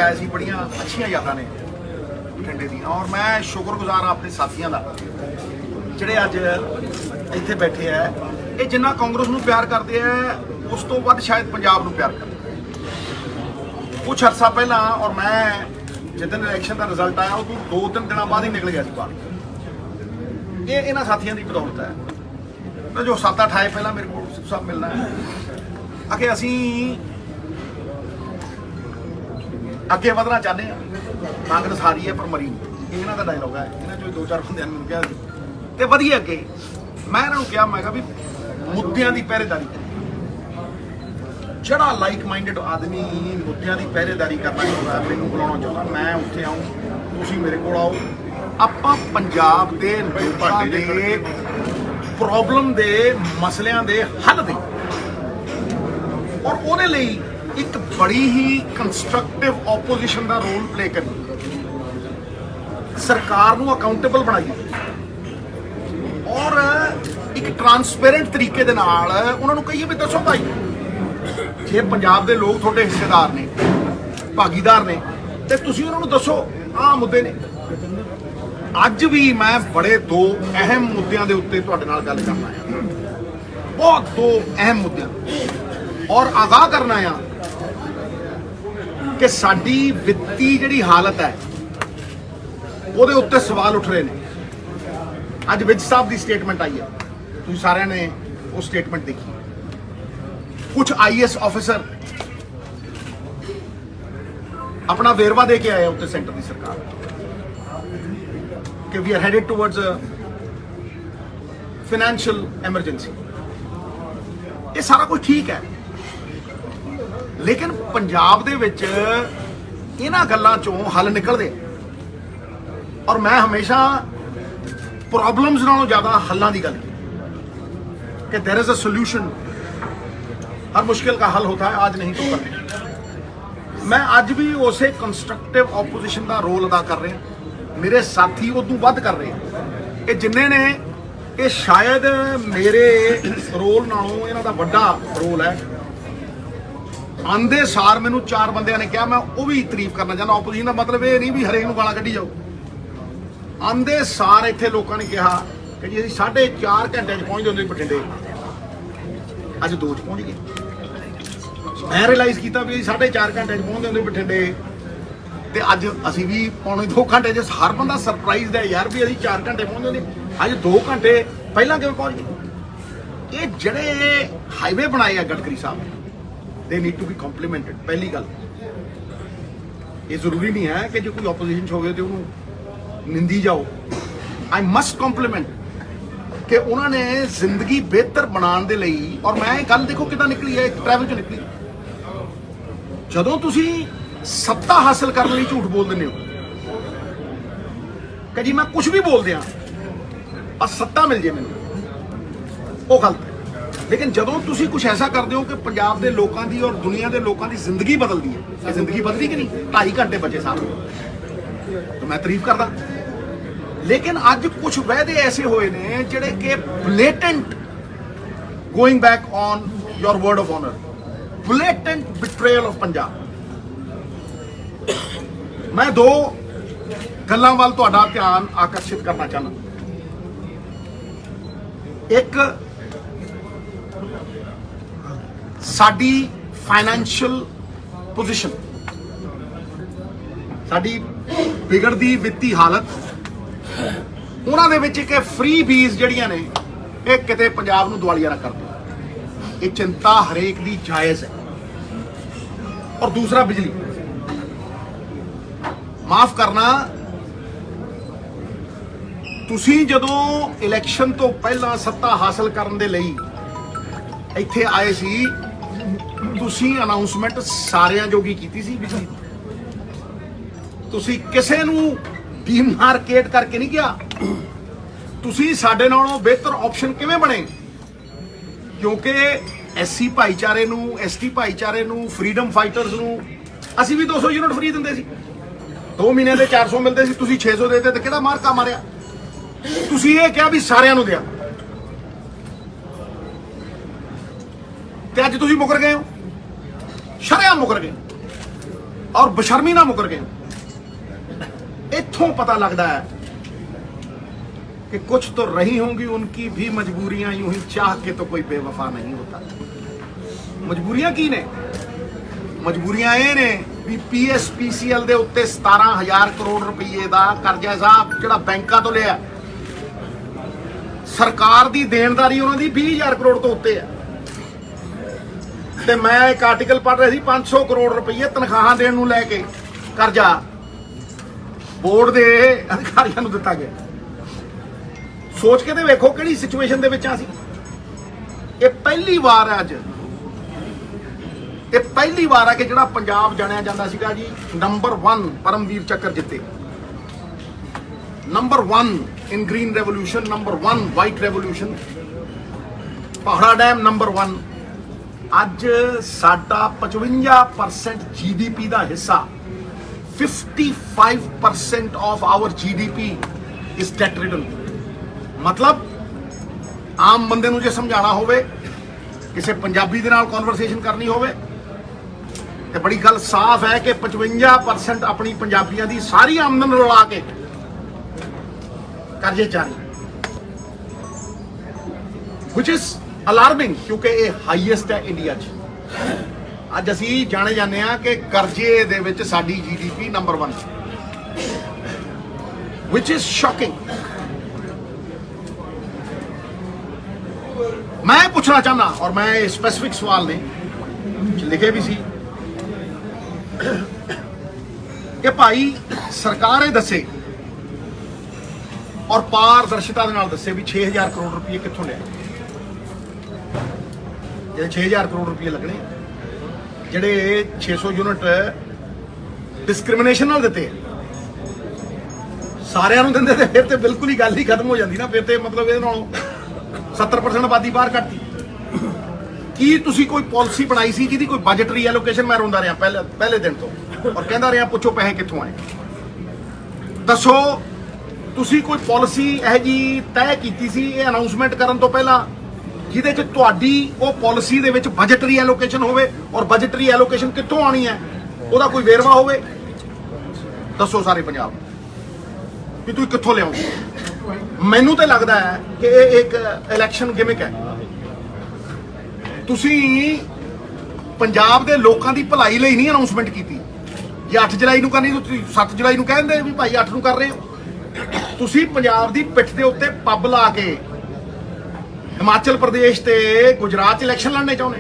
ऐसी बड़ियां अच्छियां यादां ने बठिंडे दी और मैं शुक्रगुजार हाँ अपने साथियों का ਜਿਹੜੇ ਅੱਜ ਇੱਥੇ ਬੈਠੇ ਆ ਇਹ ਜਿੰਨਾ ਕਾਂਗਰਸ ਨੂੰ ਪਿਆਰ ਕਰਦੇ ਆ ਉਸ ਤੋਂ ਵੱਧ ਸ਼ਾਇਦ ਪੰਜਾਬ ਨੂੰ ਪਿਆਰ ਕਰਦੇ ਕੁਝ ਅਰਸਾ ਪਹਿਲਾਂ ਔਰ ਮੈਂ ਜਿੱਦਣ ਇਲੈਕਸ਼ਨ ਦਾ ਰਿਜ਼ਲਟ ਆਇਆ ਉਹ ਤੋਂ 2-3 ਦਿਨਾਂ ਬਾਅਦ ਹੀ ਨਿਕਲ ਗਿਆ ਸੀ ਬਾਹਰ। ਇਹ ਇਹਨਾਂ ਸਾਥੀਆਂ ਦੀ ਬਦੌਲਤ ਹੈ ਜੋ 7-8 ਆਏ ਪਹਿਲਾਂ ਮੇਰੇ ਕੋਲ ਸਿੱਧੂ ਸਾਹਿਬ ਮਿਲਣਾ ਹੈ ਆਖੇ ਅਸੀਂ ਅੱਗੇ ਵਧਣਾ ਚਾਹੁੰਦੇ ਆ ਕਾਂਗਰਸ ਹਾਰੀ ਹੈ ਪਰ ਮਰੀ ਨਹੀਂ। ਇਹਨਾਂ ਦਾ ਡਾਇਲੋਗ ਹੈ ਇਹਨਾਂ ਚੋਂ 2-4 ਬੰਦਿਆਂ ਨੇ ਮੈਨੂੰ ਕਿਹਾ ਤੇ ਵਧੀਆ ਅੱਗੇ ਮੈਂ ਇਹਨਾਂ ਨੂੰ ਕਿਹਾ ਮੈਂ ਕਿਹਾ ਵੀ ਮੁੱਦਿਆਂ ਦੀ ਪਹਿਰੇਦਾਰੀ ਜਿਹੜਾ ਲਾਈਕ ਮਾਈਂਡਡ ਆਦਮੀ ਮੁੱਦਿਆਂ ਦੀ ਪਹਿਰੇਦਾਰੀ ਕਰਨਾ ਚਾਹੁੰਦਾ ਮੈਨੂੰ ਬੁਲਾਉਣਾ ਚਾਹੁੰਦਾ ਮੈਂ ਉੱਥੇ ਆਉਂ ਤੁਸੀਂ ਮੇਰੇ ਕੋਲ ਆਓ ਆਪਾਂ ਪੰਜਾਬ ਦੇ ਲੋਕਾਂ ਦੇ ਪ੍ਰੋਬਲਮ ਦੇ ਮਸਲਿਆਂ ਦੇ ਹੱਲ ਦੇ ਔਰ ਉਹਦੇ ਲਈ ਇੱਕ ਬੜੀ ਹੀ ਕੰਸਟਰਕਟਿਵ ਆਪੋਜੀਸ਼ਨ ਦਾ ਰੋਲ ਪਲੇ ਕਰਨੀ ਸਰਕਾਰ ਨੂੰ ਅਕਾਊਂਟੇਬਲ ਬਣਾਈਏ ਔਰ ਇੱਕ ਟਰਾਂਸਪੇਰੈਂਟ ਤਰੀਕੇ ਦੇ ਨਾਲ ਉਹਨਾਂ ਨੂੰ ਕਹੀਏ ਵੀ ਦੱਸੋ ਭਾਈ ਜੇ ਪੰਜਾਬ ਦੇ ਲੋਕ ਤੁਹਾਡੇ ਹਿੱਸੇਦਾਰ ਨੇ ਭਾਗੀਦਾਰ ਨੇ ਤੇ ਤੁਸੀਂ ਉਹਨਾਂ ਨੂੰ ਦੱਸੋ ਆਹ ਮੁੱਦੇ ਨੇ। ਅੱਜ ਵੀ ਮੈਂ ਬੜੇ 2 ਅਹਿਮ ਮੁੱਦਿਆਂ ਦੇ ਉੱਤੇ ਤੁਹਾਡੇ ਨਾਲ ਗੱਲ ਕਰਨਾ ਹੈ ਬਹੁਤ 2 ਅਹਿਮ ਮੁੱਦਿਆਂ ਔਰ ਆਗਾਹ ਕਰਨਾ ਆ ਕਿ ਸਾਡੀ ਵਿੱਤੀ ਜਿਹੜੀ ਹਾਲਤ ਹੈ ਉਹਦੇ ਉੱਤੇ ਸਵਾਲ ਉੱਠ ਰਹੇ ਨੇ। ਅੱਜ ਵਿਜ ਸਾਹਿਬ ਦੀ ਸਟੇਟਮੈਂਟ ਆਈ ਹੈ ਤੁਸੀਂ ਸਾਰਿਆਂ ਨੇ ਉਹ ਸਟੇਟਮੈਂਟ ਦੇਖੀ। ਕੁਝ ਆਈਐਸ ਆਫੀਸਰ ਆਪਣਾ ਵੇਰਵਾ ਦੇ ਕੇ ਆਏ ਉੱਤੇ ਸੈਂਟਰ ਦੀ ਸਰਕਾਰ ਕਿ we are headed towards financial emergency. ਇਹ ਸਾਰਾ ਕੁਝ ਠੀਕ ਹੈ ਲੇਕਿਨ ਪੰਜਾਬ ਦੇ ਵਿੱਚ ਇਹਨਾਂ ਗੱਲਾਂ ਚੋਂ ਹੱਲ ਨਿਕਲਦੇ ਔਰ ਮੈਂ ਹਮੇਸ਼ਾ ਪ੍ਰੋਬਲਮਸ ਨਾਲੋਂ ਜ਼ਿਆਦਾ ਹੱਲਾਂ ਦੀ ਗੱਲ ਕੀਤੀ ਕਿ देयर इज अ सॉल्यूशन हर मुश्किल का हल होता है आज नहीं तो कल। मैं आज भी उसे कंस्ट्रक्टिव ऑपोजिशन का रोल अदा कर रहे मेरे साथी उदों वध कर रहे ये जिन्ने ने ये शायद मेरे रोल नालों इन्हां दा वड्डा रोल है। आंदे सार मैनू 4 बंदियां ने कहा मैं वो भी तारीफ करना चाहता ऑपोजिशन का मतलब ये नहीं भी हरेक नूं गालां कड्ढी जाओ। आंदे सार इत्थे लोकां ने कहा कि जी असीं 4.5 घंटे पहुंचदे हुंदे बठिंडे अज 2 पहुंच गए। मैं रियलाइज़ किया भी 4.5 घंटे पहुंचते होंगे बठिंडे तो अज असी भी 2 घंटे हर बंदा सरप्राइज है यार भी अभी 4 घंटे पहुंचते होंगे अज 2 घंटे पहला क्यों पहुंच गए। ये जड़े हाईवे बनाए हैं गडकरी साहब they need to be complemented. पहली गल ये जरूरी नहीं है कि जो कोई ओपोजिशन हो तो उन्होंने निंदी जाओ। आई मस्ट कॉम्पलीमेंट कि उन्होंने जिंदगी बेहतर बनाने के लिए और मैं गल देखो कि निकली है ट्रैवल चो निकली जदों तुसी सत्ता हासिल करने लिए झूठ बोल देने हो कि जी मैं कुछ भी बोल दिया और सत्ता मिल जाए मैनूं वो गलत है। लेकिन जदों तुसी कुछ ऐसा करते हो कि पंजाब के लोगों की और दुनिया के लोगों की जिंदगी बदलती है ये जिंदगी बदली कि नहीं 2.5 घंटे बचे साहब तो मैं तारीफ करदा। लेकिन अज कुछ वायदे ऐसे हुए ने जिहड़े कि blatant going back on your word of honour blatant betrayal of Punjab. मैं 2 गल्लां वाल तुहाडा ध्यान आकर्षित करना चाहना। एक साडी फाइनैंशियल पोजीशन साडी बिगड़दी वित्ती हालत उन्हां दे विच कि फ्री बीज जड़ियां ने ये किते पंजाब नूं दुआलिया ना कर दो। ये चिंता हरेक दी जायज़ है। और दूसरा बिजली माफ करना तुसी जदों इलैक्शन तो पहला सत्ता हासिल करने दे लई इत्थे आए सी तुसी अनाउंसमेंट सारियां जोगी कीती सी बिजली तुसी किसे नूं डीमार्केट करके नहीं गया तुसी साडे नालों बेहतर ऑप्शन किवें बने क्योंकि एससी भाईचारे नूं एसटी भाईचारे नूं फ्रीडम फाइटर्स नूं असीं भी 200 यूनिट फ्री दिंदे सी 2 महीने दे 400 मिलते सी तुसी 600 देते ते किहड़ा मार्का मारिया तुसी ये कहा भी सारियां नूं दिया ते अज तुसी मुकर गए हो शरेआम मुकर गए। और बशर्मी ना मुकर गए। इत्थों पता लगता है कि कुछ तो रही होंगी उनकी भी मजबूरियां, यूं ही चाह के तो कोई बेवफा नहीं होता। मजबूरियां की ने? मजबूरियां ये ने भी PSPCL ਦੇ ਉੱਤੇ 17,000 ਕਰੋੜ ਰੁਪਏ ਦਾ ਕਰਜ਼ਾ ਸਾਹਿਬ ਜਿਹੜਾ ਬੈਂਕਾਂ ਤੋਂ ਲਿਆ, ਸਰਕਾਰ ਦੀ ਦੇਣਦਾਰੀ ਉਹਨਾਂ ਦੀ 20,000 ਕਰੋੜ ਤੋਂ ਉੱਤੇ ਹੈ। ਤੇ ਮੈਂ ਇੱਕ ਆਰਟੀਕਲ ਪੜ੍ਹ ਰਿਹਾ ਸੀ 500 ਕਰੋੜ ਰੁਪਏ ਤਨਖਾਹਾਂ ਦੇਣ ਨੂੰ ਲੈ ਕੇ ਕਰਜ਼ਾ ਬੋਰਡ ਦੇ ਅਧਿਕਾਰੀਆਂ ਨੂੰ ਦਿੱਤਾ ਗਿਆ। ਸੋਚ ਕੇ ਤੇ ਵੇਖੋ ਕਿਹੜੀ ਸਿਚੁਏਸ਼ਨ ਦੇ ਵਿੱਚ ਆ ਸੀ। ਇਹ ਪਹਿਲੀ ਵਾਰ ਹੈ ਅੱਜ, ਇਹ ਪਹਿਲੀ ਵਾਰ ਹੈ ਕਿ ਜਿਹੜਾ ਪੰਜਾਬ ਜਾਣਿਆ ਜਾਂਦਾ ਸੀਗਾ ਜੀ ਨੰਬਰ 1 ਪਰਮਵੀਰ ਚੱਕਰ ਜਿੱਤੇ, number 1 in green revolution, number 1 white revolution, ਪਹਾੜਾ ਡੈਮ ਨੰਬਰ 1। ਅੱਜ ਸਾਡਾ 55% GDP ਦਾ ਹਿੱਸਾ, 55% of our GDP is debt ridden. मतलब आम बंदे ਨੂੰ ਜੇ ਸਮਝਾਣਾ ਹੋਵੇ, ਕਿਸੇ ਪੰਜਾਬੀ ਦੇ ਨਾਲ ਕਨਵਰਸੇਸ਼ਨ ਕਰਨੀ ਹੋਵੇ ਤੇ ਬੜੀ ਗੱਲ ਸਾਫ਼ ਹੈ ਕਿ 55% ਆਪਣੀ ਪੰਜਾਬੀਆਂ ਦੀ ਸਾਰੀ ਆਮਦਨ ਰਲਾ ਕੇ ਕਰਜ਼ੇ ਚਾਰੀ, which is alarming ਕਿਉਂਕਿ ਇਹ ਹਾਈਐਸਟ ਹੈ ਇੰਡੀਆ 'ਚ। ਅੱਜ ਅਸੀਂ ਜਾਣੇ ਜਾਂਦੇ ਹਾਂ ਕਿ ਕਰਜ਼ੇ ਦੇ ਵਿੱਚ ਸਾਡੀ GDP number 1, which is shocking। मैं पूछना चाहना, और मैं स्पेसिफिक सवाल ने लिखे भी सी कि भाई सरकार दसे और पारदर्शिता दे नाल दसे भी 6,000 करोड़ रुपये कित्थों लिया। जे 6,000 करोड़ रुपये लगने, जेडे 600 यूनिट डिस्क्रिमिनेशन नाल दिते सारिਆਂ ਨੂੰ ਦਿੰਦੇ, फिर तो बिल्कुल ही गल ही खत्म हो जाती ना। फिर तो मतलब ये 70% आबादी बाहर कटती। की तुसी कोई पॉलिसी बनाई सी जिहदी कोई बजटरी एलोकेशन? मैं रोंदा रहा पहले दिन तो और कहंदा रहा पुछो पैसे कित्थों आए। दसो तुसी कोई पॉलिसी यह जी तय कीती सी ये अनाउंसमेंट करन तो पहला जिहदे च तुहाडी वो पॉलिसी दे विच बजटरी एलोकेशन होवे और बजटरी एलोकेशन कित्थों आनी है ਉਹਦਾ कोई वेरवा होवे। दसो सारे पंजाब भी तुसीं कित्थों लिआओगे। ਮੈਨੂੰ ਤਾਂ ਲੱਗਦਾ ਹੈ ਕਿ ਇਹ ਇੱਕ ਇਲੈਕਸ਼ਨ ਗਿਮਿਕ ਹੈ। ਤੁਸੀਂ ਪੰਜਾਬ ਦੇ ਲੋਕਾਂ ਦੀ ਭਲਾਈ ਲਈ ਨਹੀਂ ਅਨਾਉਂਸਮੈਂਟ ਕੀਤੀ। ਜੇ 8 ਜੁਲਾਈ ਨੂੰ ਕਰਨੀ ਤੁਸੀਂ 7 ਜੁਲਾਈ ਨੂੰ ਕਹਿੰਦੇ ਵੀ ਭਾਈ 8 ਨੂੰ ਕਰ ਰਹੇ ਹੋ। ਤੁਸੀਂ ਪੰਜਾਬ ਦੀ ਪਿੱਠ ਦੇ ਉੱਤੇ ਪੱਬ ਲਾ ਕੇ ਹਿਮਾਚਲ ਪ੍ਰਦੇਸ਼ ਤੇ ਗੁਜਰਾਤ 'ਚ ਇਲੈਕਸ਼ਨ ਲੜਨੇ ਚਾਹੁੰਦੇ।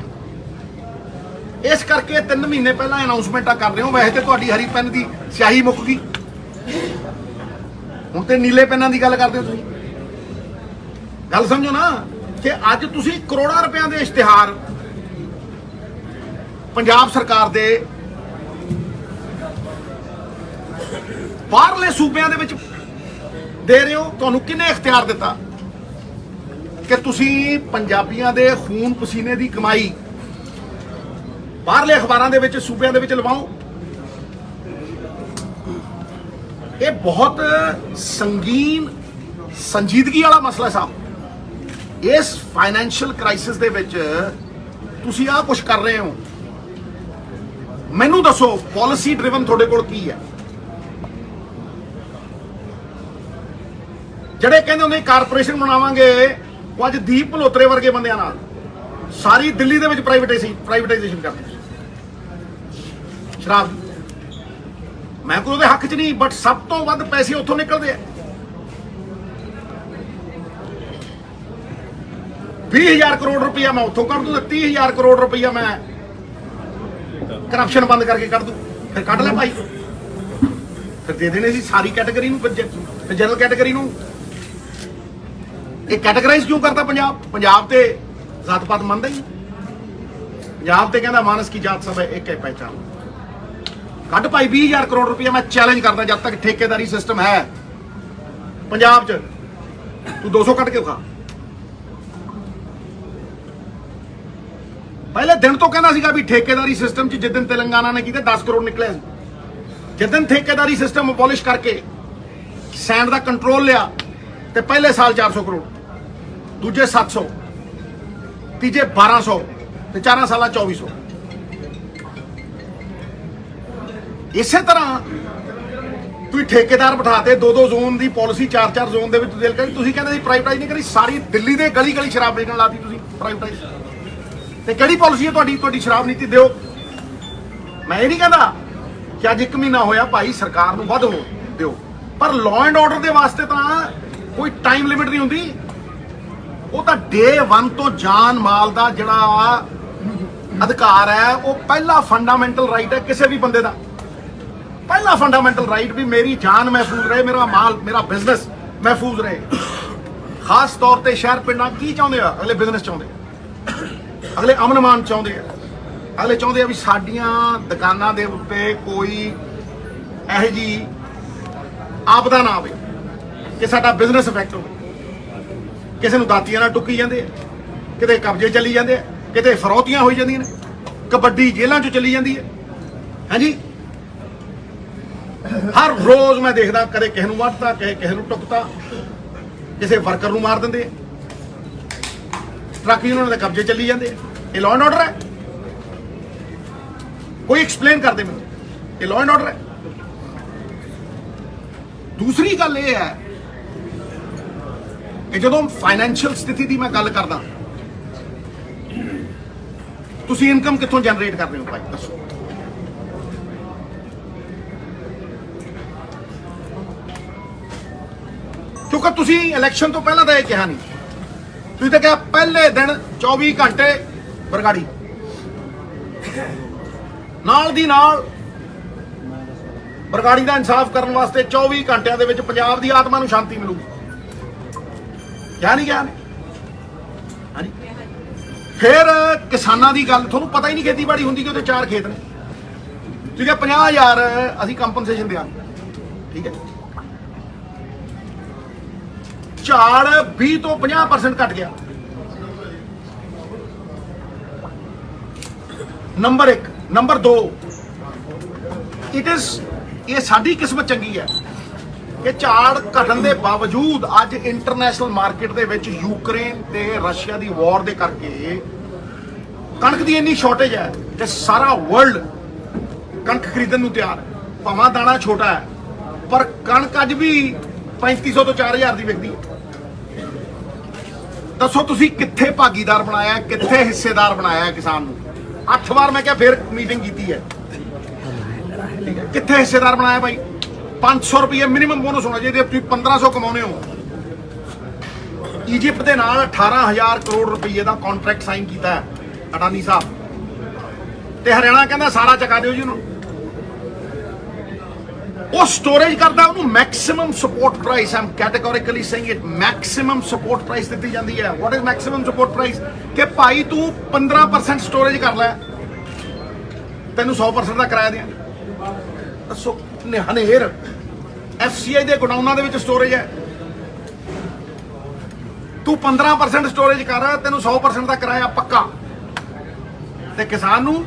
ਇਸ ਕਰਕੇ 3 ਮਹੀਨੇ ਪਹਿਲਾਂ ਅਨਾਉਂਸਮੈਂਟਾਂ ਕਰ ਰਹੇ ਹੋ। ਵੈਸੇ ਤੇ ਤੁਹਾਡੀ ਹਰੀ ਪੈਨ ਦੀ ਸਿਆਹੀ ਮੁੱਕ ਗਈ, ਹੁਣ ਤੇ ਨੀਲੇ ਪੈਨਾਂ ਦੀ ਗੱਲ ਕਰਦੇ ਹੋ ਤੁਸੀਂ। ਗੱਲ ਸਮਝੋ ਨਾ ਕਿ ਅੱਜ ਤੁਸੀਂ ਕਰੋੜਾਂ ਰੁਪਿਆਂ ਦੇ ਇਸ਼ਤਿਹਾਰ ਪੰਜਾਬ ਸਰਕਾਰ ਦੇ ਬਾਹਰਲੇ ਸੂਬਿਆਂ ਦੇ ਵਿੱਚ ਦੇ ਰਹੇ ਹੋ। ਤੁਹਾਨੂੰ ਕਿਹਨੇ ਇਖਤਿਆਰ ਦਿੱਤਾ ਕਿ ਤੁਸੀਂ ਪੰਜਾਬੀਆਂ ਦੇ ਖੂਨ ਪਸੀਨੇ ਦੀ ਕਮਾਈ ਬਾਹਰਲੇ ਅਖਬਾਰਾਂ ਦੇ ਵਿੱਚ ਸੂਬਿਆਂ ਦੇ ਵਿੱਚ ਲਵਾਓ? ਇਹ ਬਹੁਤ ਸੰਗੀਨ ਸੰਜੀਦਗੀ ਵਾਲਾ ਮਸਲਾ ਸਾਹਿਬ। ਇਸ ਫਾਈਨੈਂਸ਼ੀਅਲ ਕ੍ਰਾਈਸਿਸ ਦੇ ਵਿੱਚ ਤੁਸੀਂ ਆਹ ਕੁਝ ਕਰ ਰਹੇ ਹੋ। ਮੈਨੂੰ ਦੱਸੋ ਪਾਲਿਸੀ ਡਰਿਵਨ ਤੁਹਾਡੇ ਕੋਲ ਕੀ ਹੈ? ਜਿਹੜੇ ਕਹਿੰਦੇ ਹੁੰਦੇ ਕਾਰਪੋਰੇਸ਼ਨ ਬਣਾਵਾਂਗੇ, ਉਹ ਅੱਜ ਦੀਪ ਭਲੋਤਰੇ ਵਰਗੇ ਬੰਦਿਆਂ ਨਾਲ ਸਾਰੀ ਦਿੱਲੀ ਦੇ ਵਿੱਚ ਪ੍ਰਾਈਵੇਟਾਈਜੇਸ਼ਨ ਕਰਦੇ ਸ਼ਰਾਬ। ਮੈਂ ਕੋਈ ਉਹਦੇ ਹੱਕ 'ਚ ਨਹੀਂ, ਬਟ ਸਭ ਤੋਂ ਵੱਧ ਪੈਸੇ ਉੱਥੋਂ ਨਿਕਲਦੇ ਆ। 20,000 ਕਰੋੜ ਰੁਪਇਆ ਮੈਂ ਉੱਥੋਂ ਕੱਢ ਦੂੰ, 30,000 ਕਰੋੜ ਰੁਪਇਆ ਮੈਂ ਕਰਪਸ਼ਨ ਬੰਦ ਕਰਕੇ ਕੱਢ ਦੂੰ। ਫਿਰ ਕੱਢ ਲੈ ਭਾਈ, ਫਿਰ ਦੇ ਦੇਣੇ ਸੀ ਸਾਰੀ ਕੈਟਾਗਰੀ ਨੂੰ, ਫਿਰ ਜਨਰਲ ਕੈਟਾਗਰੀ ਨੂੰ। ਇਹ ਕੈਟਾਗਰਾਈਜ਼ ਕਿਉਂ ਕਰਤਾ ਪੰਜਾਬ ਤੇ ਜਾਤ ਪਾਤ ਮੰਨਦਾ ਹੀ। ਪੰਜਾਬ ਤੇ ਕਹਿੰਦਾ ਮਾਨਸ ਕੀ ਜਾਤ ਸਭ ਇੱਕ ਹੈ ਪਹਿਚਾਨ। ਕੱਢ ਭਾਈ 20,000 ਕਰੋੜ ਰੁਪਇਆ। ਮੈਂ ਚੈਲੰਜ ਕਰਦਾ ਜਦ ਤੱਕ ਠੇਕੇਦਾਰੀ ਸਿਸਟਮ ਹੈ ਪੰਜਾਬ 'ਚ, ਤੂੰ 200 ਕੱਢ ਕੇ ਖਾ। ਪਹਿਲੇ ਦਿਨ ਤੋਂ ਕਹਿੰਦਾ ਸੀਗਾ ਵੀ ਠੇਕੇਦਾਰੀ ਸਿਸਟਮ 'ਚ ਜਿੱਦਨ ਤੇਲੰਗਾਨਾ ਨੇ ਕੀਤੇ 10 ਕਰੋੜ ਨਿਕਲੇ। ਜਿੱਦਨ ਠੇਕੇਦਾਰੀ ਸਿਸਟਮ ਅਬੋਲਿਸ਼ ਕਰਕੇ ਸੈਂਡ ਦਾ ਕੰਟਰੋਲ ਲਿਆ ਤੇ ਪਹਿਲੇ ਸਾਲ 400 ਕਰੋੜ, ਦੂਜੇ 700, ਤੀਜੇ 1200 ਤੇ 4 ਸਾਲਾਂ 2400। ਇਸੇ ਤਰ੍ਹਾਂ ਤੁਸੀਂ ਠੇਕੇਦਾਰ ਬਿਠਾਤੇ 2-2 ਜ਼ੋਨ ਦੀ ਪਾਲਿਸੀ 4-4 ਜ਼ੋਨ ਦੇ ਵਿੱਚ ਦਿਲ ਕਰੀ ਤੁਸੀਂ ਕਹਿੰਦੇ ਸੀ ਪ੍ਰਾਈਵੇਟਾਈਜ਼ ਨਹੀਂ ਕਰੀ ਸਾਰੀ ਦਿੱਲੀ ਦੇ ਗਲੀ ਸ਼ਰਾਬ ਵੇਚਣ ਲਾਤੀ ਤੁਸੀਂ ਪ੍ਰਾਈਵੇਟਾਈਜ਼ ਤੇ ਕਿਹੜੀ ਪਾਲਿਸੀ ਹੈ ਤੁਹਾਡੀ ਸ਼ਰਾਬ ਨੀਤੀ ਦਿਓ ਮੈਂ ਇਹ ਨਹੀਂ ਕਹਿੰਦਾ ਕਿ ਅੱਜ 1 ਮਹੀਨਾ ਹੋਇਆ ਭਾਈ ਸਰਕਾਰ ਨੂੰ ਵੱਧ ਦਿਓ ਪਰ ਲਾਅ ਐਂਡ ਆਰਡਰ ਦੇ ਵਾਸਤੇ ਤਾਂ ਕੋਈ ਟਾਈਮ ਲਿਮਿਟ ਨਹੀਂ ਹੁੰਦੀ ਉਹ ਤਾਂ ਡੇ 1 ਤੋਂ ਜਾਨ ਮਾਲ ਦਾ ਜਿਹੜਾ ਅਧਿਕਾਰ ਹੈ ਉਹ ਪਹਿਲਾ ਫੰਡਾਮੈਂਟਲ ਰਾਈਟ ਹੈ ਕਿਸੇ ਵੀ ਬੰਦੇ ਦਾ ਪਹਿਲਾ ਫੰਡਾਮੈਂਟਲ ਰਾਈਟ ਵੀ ਮੇਰੀ ਜਾਨ ਮਹਿਫੂਜ਼ ਰਹੇ ਮੇਰਾ ਮਾਲ ਮੇਰਾ ਬਿਜ਼ਨਸ ਮਹਿਫੂਜ਼ ਰਹੇ ਖਾਸ ਤੌਰ ਤੇ ਸ਼ਹਿਰ ਪਿੰਡਾਂ ਕੀ ਚਾਹੁੰਦੇ ਆ ਅਗਲੇ ਬਿਜ਼ਨਸ ਚਾਹੁੰਦੇ ਅਗਲੇ ਅਮਨ ਮਾਨ ਚਾਹੁੰਦੇ ਆ ਅਗਲੇ ਚਾਹੁੰਦੇ ਆ ਵੀ ਸਾਡੀਆਂ ਦੁਕਾਨਾਂ ਦੇ ਉੱਤੇ ਕੋਈ ਇਹੋ ਜਿਹੀ ਆਪਦਾ ਨਾ ਆਵੇ ਕਿ ਸਾਡਾ ਬਿਜ਼ਨਸ ਇਫੈਕਟ ਹੋਵੇ ਕਿਸੇ ਨੂੰ ਦਾਤੀਆਂ ਨਾਲ ਟੁੱਕੀ ਜਾਂਦੇ ਆ ਕਿਤੇ ਕਬਜ਼ੇ ਚੱਲੀ ਜਾਂਦੇ ਆ ਕਿਤੇ ਫਰੌਤੀਆਂ ਹੋਈ ਜਾਂਦੀਆਂ ਨੇ ਕਬੱਡੀ ਜੇਲ੍ਹਾਂ 'ਚ ਚੱਲੀ ਜਾਂਦੀ ਹੈ ਹਾਂਜੀ ਹਰ ਰੋਜ਼ ਮੈਂ ਦੇਖਦਾ ਕਦੇ ਕਿਸੇ ਨੂੰ ਵੱਢਤਾ ਕਿਸੇ ਨੂੰ ਟੁੱਕਤਾ ਕਿਸੇ ਵਰਕਰ ਨੂੰ ਮਾਰ ਦਿੰਦੇ ਟਰੱਕ ਯੂਨੀਅਨ ਦੇ ਕਬਜ਼ੇ ਚੱਲੀ ਜਾਂਦੇ ਇਹ ਲਾਅ ਐਂਡ ਆਰਡਰ ਹੈ ਕੋਈ ਐਕਸਪਲੇਨ ਕਰਦੇ ਮੈਨੂੰ ਇਹ ਲਾਅ ਐਂਡ ਆਰਡਰ ਹੈ ਦੂਸਰੀ ਗੱਲ ਇਹ ਹੈ ਕਿ ਜਦੋਂ ਫਾਈਨੈਂਸ਼ੀਅਲ ਸਥਿਤੀ ਦੀ ਮੈਂ ਗੱਲ ਕਰਦਾ ਤੁਸੀਂ ਇਨਕਮ ਕਿੱਥੋਂ ਜਨਰੇਟ ਕਰਦੇ ਹੋ ਭਾਈ ਦੱਸੋ ਕਿਉਂਕਿ ਤੁਸੀਂ ਇਲੈਕਸ਼ਨ ਤੋਂ ਪਹਿਲਾਂ ਤਾਂ ਇਹ ਕਿਹਾ ਨਹੀਂ ਤੁਸੀਂ ਤਾਂ ਕਿਹਾ ਪਹਿਲੇ ਦਿਨ 24 ਘੰਟੇ ਬਰਗਾੜੀ ਨਾਲ ਦੀ ਨਾਲ ਬਰਗਾੜੀ ਦਾ ਇਨਸਾਫ ਕਰਨ ਵਾਸਤੇ 24 ਘੰਟਿਆਂ ਦੇ ਵਿੱਚ ਪੰਜਾਬ ਦੀ ਆਤਮਾ ਨੂੰ ਸ਼ਾਂਤੀ ਮਿਲੂਗੀ ਕਿਹਾ ਨਹੀਂ ਕਿਹਾ ਹਾਂਜੀ ਫਿਰ ਕਿਸਾਨਾਂ ਦੀ ਗੱਲ ਤੁਹਾਨੂੰ ਪਤਾ ਹੀ ਨਹੀਂ ਖੇਤੀਬਾੜੀ ਹੁੰਦੀ ਕਿ ਉਹਦੇ 4 ਖੇਤ ਨੇ ਠੀਕ ਹੈ 50,000 ਅਸੀਂ ਕੰਪਨਸੇਸ਼ਨ ਦਿਆਂਗੇ ਠੀਕ ਹੈ ਝਾੜ 20 ਤੋਂ 50% ਘਟ ਗਿਆ ਨੰਬਰ 1 ਨੰਬਰ 2 ਇਹ ਸਾਡੀ ਕਿਸਮਤ ਚੰਗੀ ਹੈ ਕਿ ਝਾੜ ਘਟਣ ਦੇ ਬਾਵਜੂਦ ਅੱਜ ਇੰਟਰਨੈਸ਼ਨਲ ਮਾਰਕੀਟ ਦੇ ਵਿੱਚ ਯੂਕਰੇਨ ਤੇ ਰਸ਼ੀਆ ਦੀ ਵਾਰ ਦੇ ਕਰਕੇ ਕਣਕ ਦੀ ਇੰਨੀ ਸ਼ਾਰਟੇਜ ਹੈ ਕਿ ਸਾਰਾ ਵਰਲਡ ਕਣਕ ਖਰੀਦਣ ਨੂੰ ਤਿਆਰ ਹੈ ਭਾਵੇਂ ਦਾਣਾ ਛੋਟਾ ਹੈ ਪਰ ਕਣਕ ਅੱਜ ਵੀ 3500 ਤੋਂ 4000 ਦੀ ਵਿਕਦੀ ਹੈ ਦੱਸੋ ਤੁਸੀਂ ਕਿੱਥੇ ਭਾਗੀਦਾਰ ਬਣਾਇਆ ਕਿੱਥੇ ਹਿੱਸੇਦਾਰ ਬਣਾਇਆ ਕਿਸਾਨ ਨੂੰ 8 ਵਾਰ ਮੈਂ ਕਿਹਾ ਫਿਰ ਮੀਟਿੰਗ ਕੀਤੀ ਹੈ ਕਿੱਥੇ ਹਿੱਸੇਦਾਰ ਬਣਾਇਆ ਭਾਈ 500 ਰੁਪਏ ਮਿਨੀਮਮ ਬੋਨਸ ਹੋਣਾ ਚਾਹੀਦਾ ਤੁਸੀਂ 1500 ਕਮਾਉਨੇ ਹੋ ਇਜਿਪਟ ਦੇ ਨਾਲ 18000 ਕਰੋੜ ਰੁਪਏ ਦਾ ਕੰਟਰੈਕਟ ਸਾਈਨ ਕੀਤਾ ਹੈ ਅਡਾਨੀ ਸਾਹਿਬ ਤੇ ਹਰਿਆਣਾ ਕਹਿੰਦਾ ਸਾਰਾ ਚਕਾ ਦਿਓ ਜੀ ਉਹਨੂੰ ਉਹ ਸਟੋਰੇਜ ਕਰਦਾ ਉਹਨੂੰ maximum support price I'm categorically saying it maximum support price ਦਿੱਤੀ ਜਾਂਦੀ ਹੈ what is maximum support price ਕਿ ਭਾਈ ਤੂੰ 15% ਸਟੋਰੇਜ ਕਰ ਲੈ ਤੈਨੂੰ 100% ਦਾ ਕਿਰਾਇਆ ਦਿਆਂ ਦੱਸੋ ਹਨੇਰ FCI ਦੇ ਗੋਡਾਊਨਾਂ ਦੇ ਵਿੱਚ ਸਟੋਰੇਜ ਹੈ ਤੂੰ 15% ਸਟੋਰੇਜ ਕਰ ਤੈਨੂੰ 100% ਦਾ ਕਿਰਾਇਆ ਪੱਕਾ ਤੇ ਕਿਸਾਨ ਨੂੰ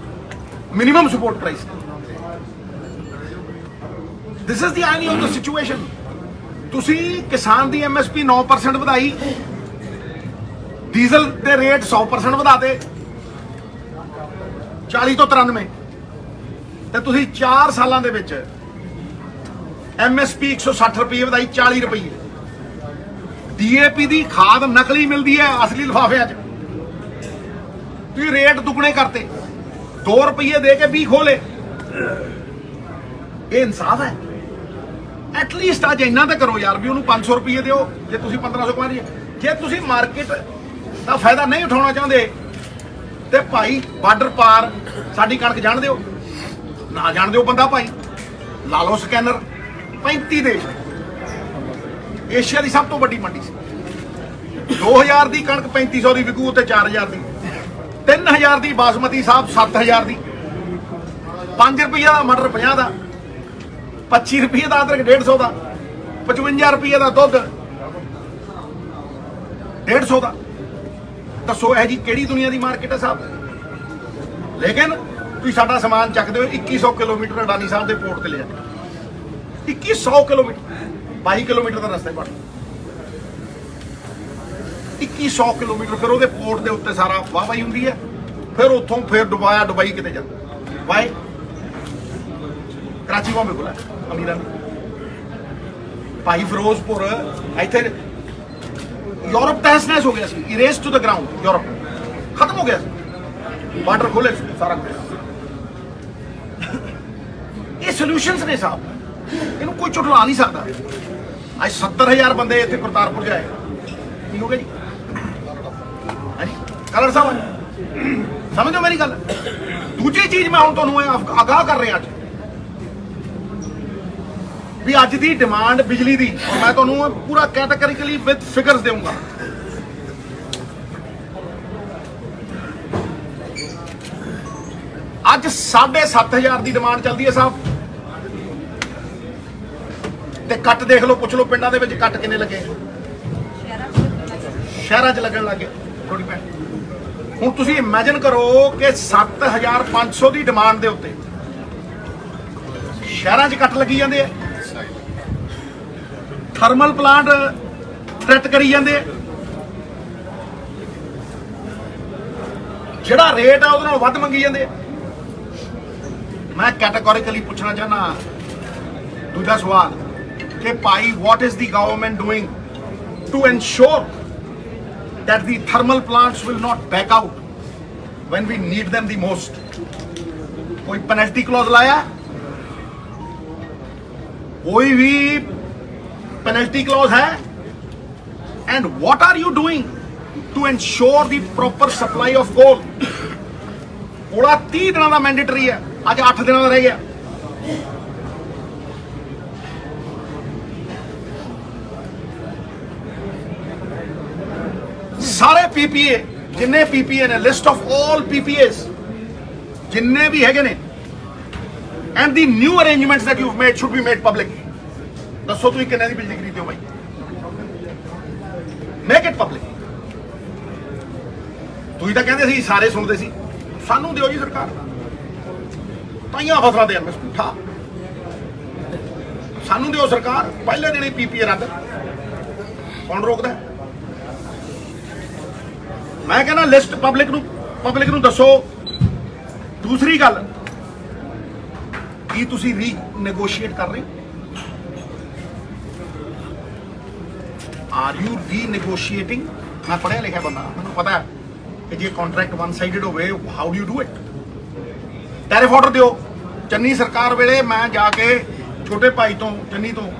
minimum support price This is the irony of the situation. ਤੁਸੀਂ ਕਿਸਾਨ ਦੀ MSP 9% ਵਧਾਈ ਡੀਜ਼ਲ ਦੇ ਰੇਟ 100% ਵਧਾਤੇ 40 ਤੋਂ 93 ਤੇ ਤੁਸੀਂ 4 ਸਾਲਾਂ ਦੇ ਵਿੱਚ MSP 160 ਰੁਪਏ ਵਧਾਈ 40 ਰੁਪਏ DAP ਦੀ ਖਾਦ ਨਕਲੀ ਮਿਲਦੀ ਹੈ ਅਸਲੀ ਲਿਫਾਫਿਆਂ 'ਚ ਤੁਸੀਂ ਰੇਟ ਦੁੱਗਣੇ ਕਰਤੇ 2 ਰੁਪਏ ਦੇ ਕੇ 20 ਖੋਲੇ ਇਹ ਇਨਸਾਫ ਹੈ ਐਟਲੀਸਟ ਅੱਜ ਇੰਨਾ ਤਾਂ ਕਰੋ ਯਾਰ ਵੀ ਉਹਨੂੰ 500 ਰੁਪਏ ਦਿਓ ਜੇ ਤੁਸੀਂ 1500 ਕਮਾ ਰਹੀ ਜੇ ਤੁਸੀਂ ਮਾਰਕੀਟ ਦਾ ਫਾਇਦਾ ਨਹੀਂ ਉਠਾਉਣਾ ਚਾਹੁੰਦੇ ਤੇ ਭਾਈ ਬਾਰਡਰ ਪਾਰ ਸਾਡੀ ਕਣਕ ਜਾਣ ਦਿਓ ਨਾ ਜਾਣ ਦਿਓ ਬੰਦਾ ਭਾਈ ਲਾ ਲਓ ਸਕੈਨਰ 35 ਦੇਸ਼ ਏਸ਼ੀਆ ਦੀ ਸਭ ਤੋਂ ਵੱਡੀ ਮੰਡੀ ਸੀ 2000 ਦੀ ਕਣਕ 3500 ਦੀ ਵਿਕੂ ਤੇ 4000 ਦੀ 3000 ਦੀ ਬਾਸਮਤੀ ਸਾਹਿਬ 7000 ਦੀ 5 ਰੁਪਏ ਦਾ ਮਟਰ 50 ਦਾ 25 ਰੁਪਏ ਦਾ ਅਦਰਕ 150 ਦਾ 55 ਰੁਪਏ ਦਾ ਦੁੱਧ 150 ਦਾ ਦੱਸੋ ਇਹ ਜੀ ਕਿਹੜੀ ਦੁਨੀਆ ਦੀ ਮਾਰਕੀਟ ਹੈ ਸਾਹਿਬ ਲੇਕਿਨ ਤੁਸੀਂ ਸਾਡਾ ਸਮਾਨ ਚੱਕਦੇ ਹੋ 2100 ਕਿਲੋਮੀਟਰ ਅਡਾਨੀ ਸਾਹਿਬ ਦੇ ਪੋਰਟ ਤੇ ਲੈ ਜਾਂਦੇ 2100 ਕਿਲੋਮੀਟਰ 22 ਕਿਲੋਮੀਟਰ ਦਾ ਰਸਤਾ ਹੈ 2100 ਕਿਲੋਮੀਟਰ ਫਿਰ ਉਹਦੇ ਪੋਰਟ ਦੇ ਉੱਤੇ ਸਾਰਾ ਵਾਹਵਾਈ ਹੁੰਦੀ ਹੈ ਫਿਰ ਉੱਥੋਂ ਫਿਰ ਦੁਬਈ ਕਿਤੇ ਜਾਂਦਾ ਵਾਈ ਕਰਾਚੀ ਬੰਬੇ ਕੋਲ ਅਮੀਰਾਂ ਦੀ ਭਾਈ ਫਿਰੋਜ਼ਪੁਰ ਇੱਥੇ ਯੂਰਪ ਤਹਿਸ ਨਹਿਸ ਹੋ ਗਿਆ ਸੀ, ਇਰੇਸ ਟੂ ਦ ਗਰਾਊਂਡ, ਯੂਰਪ ਖਤਮ ਹੋ ਗਿਆ ਸੀ, ਬਾਰਡਰ ਖੋਲੇ ਸਾਰਾ ਕੁਝ। ਇਹ ਸੋਲੂਸ਼ਨਸ ਨੇ ਸਾਹਿਬ, ਇਹਨੂੰ ਕੋਈ ਝੁਠਲਾ ਨਹੀਂ ਸਕਦਾ। ਅੱਜ 70,000 ਬੰਦੇ ਇੱਥੇ ਕਰਤਾਰਪੁਰ ਜਾਏ, ਕੀ ਹੋ ਗਿਆ ਜੀ? ਹਾਂਜੀ ਕਲਰ ਸਾਹਿਬ ਸਮਝੋ ਮੇਰੀ ਗੱਲ। ਦੂਜੀ ਚੀਜ਼ ਮੈਂ ਹੁਣ ਤੁਹਾਨੂੰ ਆਗਾਹ ਕਰ ਰਿਹਾ ਅੱਜ ਵੀ ਅੱਜ ਦੀ ਡਿਮਾਂਡ ਬਿਜਲੀ ਦੀ, ਔਰ ਮੈਂ ਤੁਹਾਨੂੰ ਪੂਰਾ ਕੈਟਾਗਰੀਕਲੀ ਵਿਦ ਫਿਗਰਸ ਦੇਵਾਂਗਾ। ਅੱਜ 7,500 ਦੀ ਡਿਮਾਂਡ ਚੱਲਦੀ ਹੈ ਸਾਹਿਬ, ਤੇ ਕੱਟ ਦੇਖ ਲਓ, ਪੁੱਛ ਲਓ ਪਿੰਡਾਂ ਦੇ ਵਿੱਚ ਕੱਟ ਕਿੰਨੇ ਲੱਗੇ, ਸ਼ਹਿਰਾਂ 'ਚ ਲੱਗਣ ਲੱਗੇ ਥੋੜੀ ਪੈ। ਹੁਣ ਤੁਸੀਂ ਇਮੇਜਿਨ ਕਰੋ ਕਿ 7,500 ਦੀ ਡਿਮਾਂਡ ਦੇ ਉੱਤੇ ਸ਼ਹਿਰਾਂ 'ਚ ਕੱਟ ਲੱਗੀ ਜਾਂਦੇ ਆ, ਥਰਮਲ ਪਲਾਂਟ ਥ੍ਰੈਟ ਕਰੀ ਜਾਂਦੇ ਆ, ਜਿਹੜਾ ਰੇਟ ਆ ਉਹਦੇ ਨਾਲ ਵੱਧ ਮੰਗੀ ਜਾਂਦੇ ਆ। ਮੈਂ ਕੈਟਾਗੋਰੀਕਲੀ ਪੁੱਛਣਾ ਚਾਹਨਾ ਦੂਜਾ ਸਵਾਲ ਕਿ ਭਾਈ what is the government doing to ensure that the thermal plants will not back out when we need them the most? कोई पेनल्टी क्लॉज लाया, कोई भी पेनल्टी क्लॉज है? And what are you doing to ensure the proper supply of coal? ਕੋਲਾ 30 ਦਿਨਾਂ ਦਾ mandatory ਹੈ, ਅੱਜ 8 ਦਿਨਾਂ ਦਾ ਰਹਿ ਗਿਆ। ਸਾਰੇ ਪੀਪੀਏ ਜਿੰਨੇ ਪੀਪੀਏ ਨੇ, ਲਿਸਟ ਆਫ ਆਲ ਪੀਪੀਏਸ ਜਿੰਨੇ ਵੀ ਹੈਗੇ ਨੇ, and the new arrangements that you have made should be made public. ਦੱਸੋ ਤੁਸੀਂ ਕਿੰਨੇ ਦੀ ਬਿਜਲੀ ਖਰੀਦਦੇ ਹੋ ਬਾਈ? Make it public. ਤੁਸੀਂ ਤਾਂ ਕਹਿੰਦੇ ਸੀ ਸਾਰੇ ਸੁਣਦੇ ਸੀ, ਸਾਨੂੰ ਦਿਓ ਜੀ ਸਰਕਾਰ, ਤਾਈਆਂ ਫਸਲਾਂ ਦੇ ਝੂਠਾ, ਸਾਨੂੰ ਦਿਓ ਸਰਕਾਰ, ਪਹਿਲੇ ਦਿਨ ਹੀ ਪੀਪੀਏ ਰੱਦ, ਕੌਣ ਰੋਕਦਾ? ਮੈਂ ਕਹਿੰਦਾ ਲਿਸਟ ਪਬਲਿਕ ਨੂੰ ਦੱਸੋ। ਦੂਸਰੀ ਗੱਲ, ਕੀ ਤੁਸੀਂ ਰੀਨੈਗੋਸ਼ੀਏਟ ਕਰ ਰਹੇ ਹੋ? Are you renegotiating? ਮੈਂ ਪੜ੍ਹਿਆ ਲਿਖਿਆ ਬੰਦਾ, ਮੈਨੂੰ ਪਤਾ ਹੈ ਕਿ ਜੇ ਕੰਟਰੈਕਟ ਵਨ ਸਾਈਡਡ ਹੋਵੇ, how do you do it? Tariff order ਦਿਓ। ਚੰਨੀ ਸਰਕਾਰ ਵੇਲੇ ਮੈਂ ਜਾ ਕੇ ਛੋਟੇ ਭਾਈ ਤੋਂ, ਚੰਨੀ ਤੋਂ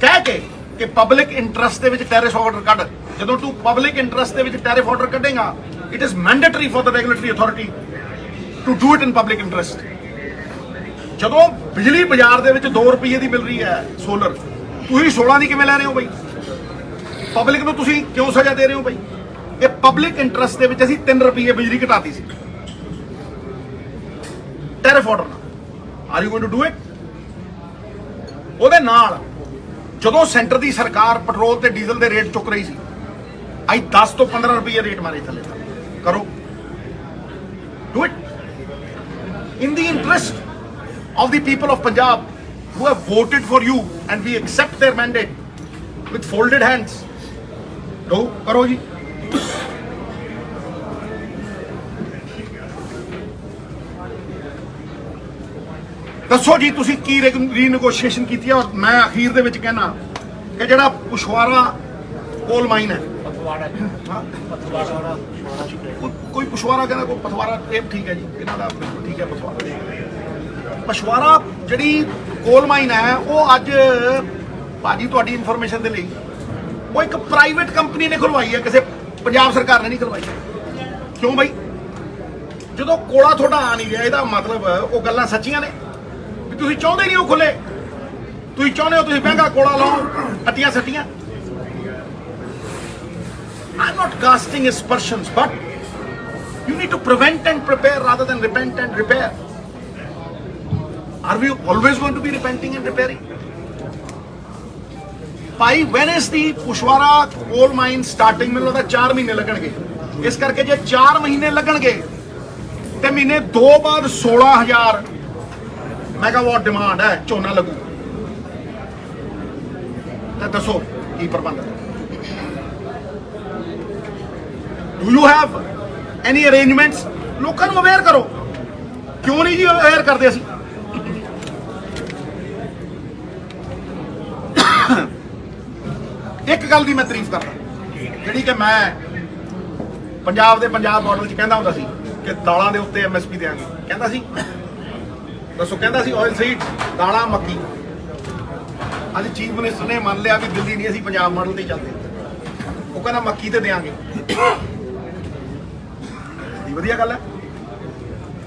ਕਹਿ ਕੇ ਕਿ ਪਬਲਿਕ ਇੰਟਰਸਟ ਦੇ ਵਿੱਚ ਟੈਰਿਫ ਆਰਡਰ ਕੱਢ। ਜਦੋਂ ਤੂੰ ਪਬਲਿਕ ਇੰਟਰਸਟ ਦੇ ਵਿੱਚ ਟੈਰਿਫ ਆਰਡਰ ਕੱਢੇਗਾ, it is mandatory for the regulatory authority to do it in public interest. ਜਦੋਂ ਬਿਜਲੀ ਬਾਜ਼ਾਰ ਦੇ ਵਿੱਚ 2 ਰੁਪਏ ਦੀ ਮਿਲ ਰਹੀ ਹੈ ਸੋਲਰ, ਤੁਸੀਂ 16 ਦੀ ਕਿਵੇਂ ਲੈ ਰਹੇ ਹੋ ਬਈ? ਪਬਲਿਕ ਨੂੰ ਤੁਸੀਂ ਕਿਉਂ ਸਜ਼ਾ ਦੇ ਰਹੇ ਹੋ ਬਈ? ਇਹ ਪਬਲਿਕ ਇੰਟਰਸਟ ਦੇ ਵਿੱਚ ਅਸੀਂ 3 ਰੁਪਏ ਬਿਜਲੀ ਘਟਾਤੀ ਸੀ ਟੈਰਿਫ ਆਰਡਰ ਨਾਲ। Are you going to do it? ਉਹਦੇ ਨਾਲ ਜਦੋਂ ਸੈਂਟਰ ਦੀ ਸਰਕਾਰ ਪੈਟਰੋਲ ਤੇ ਡੀਜ਼ਲ ਦੇ ਰੇਟ ਚੁੱਕ ਰਹੀ ਸੀ, ਅੱਜ 10 ਤੋਂ 15 ਰੁਪਏ ਰੇਟ ਮਾਰੇ ਥੱਲੇ ਕਰੋ। Do it in the interest of the people of Punjab who have voted for you, and we accept their mandate with folded hands. Do karo ji। ਦੱਸੋ ਜੀ ਤੁਸੀਂ ਕੀ ਰੀਨੈਗੋਸ਼ੀਏਸ਼ਨ ਕੀਤੀ ਹੈ? ਔਰ ਮੈਂ ਅਖੀਰ ਦੇ ਵਿੱਚ ਕਹਿਣਾ ਕਿ ਜਿਹੜਾ ਪੁਸ਼ਵਾਰਾ ਕੋਲ ਮਾਈਨ ਹੈ, ਕੋਈ ਪੁਸ਼ਵਾਰਾ ਕਹਿੰਦਾ, ਕੋਈ ਪਥਵਾਰਾ, ਇਹ ਠੀਕ ਹੈ ਜੀ, ਇਹਨਾਂ ਦਾ ਠੀਕ ਹੈ ਪਸ਼ਵਾਰਾ ਜਿਹੜੀ ਕੋਲ ਮਾਈਨ ਹੈ, ਉਹ ਅੱਜ ਭਾਜੀ ਤੁਹਾਡੀ ਇਨਫੋਰਮੇਸ਼ਨ ਦੇ ਲਈ ਉਹ ਇੱਕ ਪ੍ਰਾਈਵੇਟ ਕੰਪਨੀ ਨੇ ਖੁਲਵਾਈ ਹੈ, ਕਿਸੇ ਪੰਜਾਬ ਸਰਕਾਰ ਨੇ ਨਹੀਂ ਖੁਲਵਾਈ। ਕਿਉਂ ਬਈ? ਜਦੋਂ ਕੋਲਾ ਤੁਹਾਡਾ ਆ ਨਹੀਂ ਰਿਹਾ, ਇਹਦਾ ਮਤਲਬ ਉਹ ਗੱਲਾਂ ਸੱਚੀਆਂ ਨੇ ਵੀ ਤੁਸੀਂ ਚਾਹੁੰਦੇ ਨਹੀਂ ਉਹ ਖੁੱਲੇ, ਤੁਸੀਂ ਚਾਹੁੰਦੇ ਹੋ ਤੁਸੀਂ ਮਹਿੰਗਾ ਕੋਲਾ ਲਾਓ, ਅੱਟੀਆਂ ਸੱਟੀਆਂ। I'm not casting aspersions, but you need to prevent and prepare rather than repent and repair. Are we always going to be repenting and repairing? Bhai when is the ਪੁਸ਼ਵਾਰਾ coal mine starting? ਮੈਨੂੰ ਲੱਗਦਾ 4 ਮਹੀਨੇ ਲੱਗਣਗੇ। ਇਸ ਕਰਕੇ ਜੇ 4 ਮਹੀਨੇ ਲੱਗਣਗੇ ਤੇ ਮਹੀਨੇ 2 ਬਾਅਦ 16,000 ਮੈਗਾਵਾਟ ਡਿਮਾਂਡ ਹੈ, ਝੋਨਾ ਲੱਗੂ। ਤਾਂ ਦੱਸੋ ਕੀ ਪ੍ਰਬੰਧ ਹੈ? Do you have any arrangements? ਲੋਕਾਂ ਨੂੰ ਅਵੇਅਰ ਕਰੋ। ਕਿਉਂ ਨਹੀਂ ਜੀ ਅਵੇਅਰ ਕਰਦੇ ਅਸੀਂ? ਇੱਕ ਗੱਲ ਦੀ ਮੈਂ ਤਾਰੀਫ ਕਰਦਾ, ਜਿਹੜੀ ਕਿ ਮੈਂ ਪੰਜਾਬ ਮਾਡਲ 'ਚ ਕਹਿੰਦਾ ਹੁੰਦਾ ਸੀ ਕਿ ਦਾਲਾਂ ਦੇ ਉੱਤੇ MSP ਦੇਾਂਗੇ, ਕਹਿੰਦਾ ਸੀ ਦੱਸੋ, ਕਹਿੰਦਾ ਸੀ ਆਇਲ ਸੀਡ, ਦਾਲਾਂ, ਮੱਕੀ। ਅੱਜ ਚੀਫ ਮਿਨਿਸਟਰ ਨੇ ਮੰਨ ਲਿਆ ਵੀ ਦਿੱਲੀ ਨਹੀਂ, ਅਸੀਂ ਪੰਜਾਬ ਮਾਡਲ ਤੇ ਹੀ ਚੱਲਦੇ। ਉਹ ਕਹਿੰਦਾ ਮੱਕੀ ਤੇ ਦੇਾਂਗੇ, ਬੜੀ ਵਧੀਆ ਗੱਲ ਹੈ।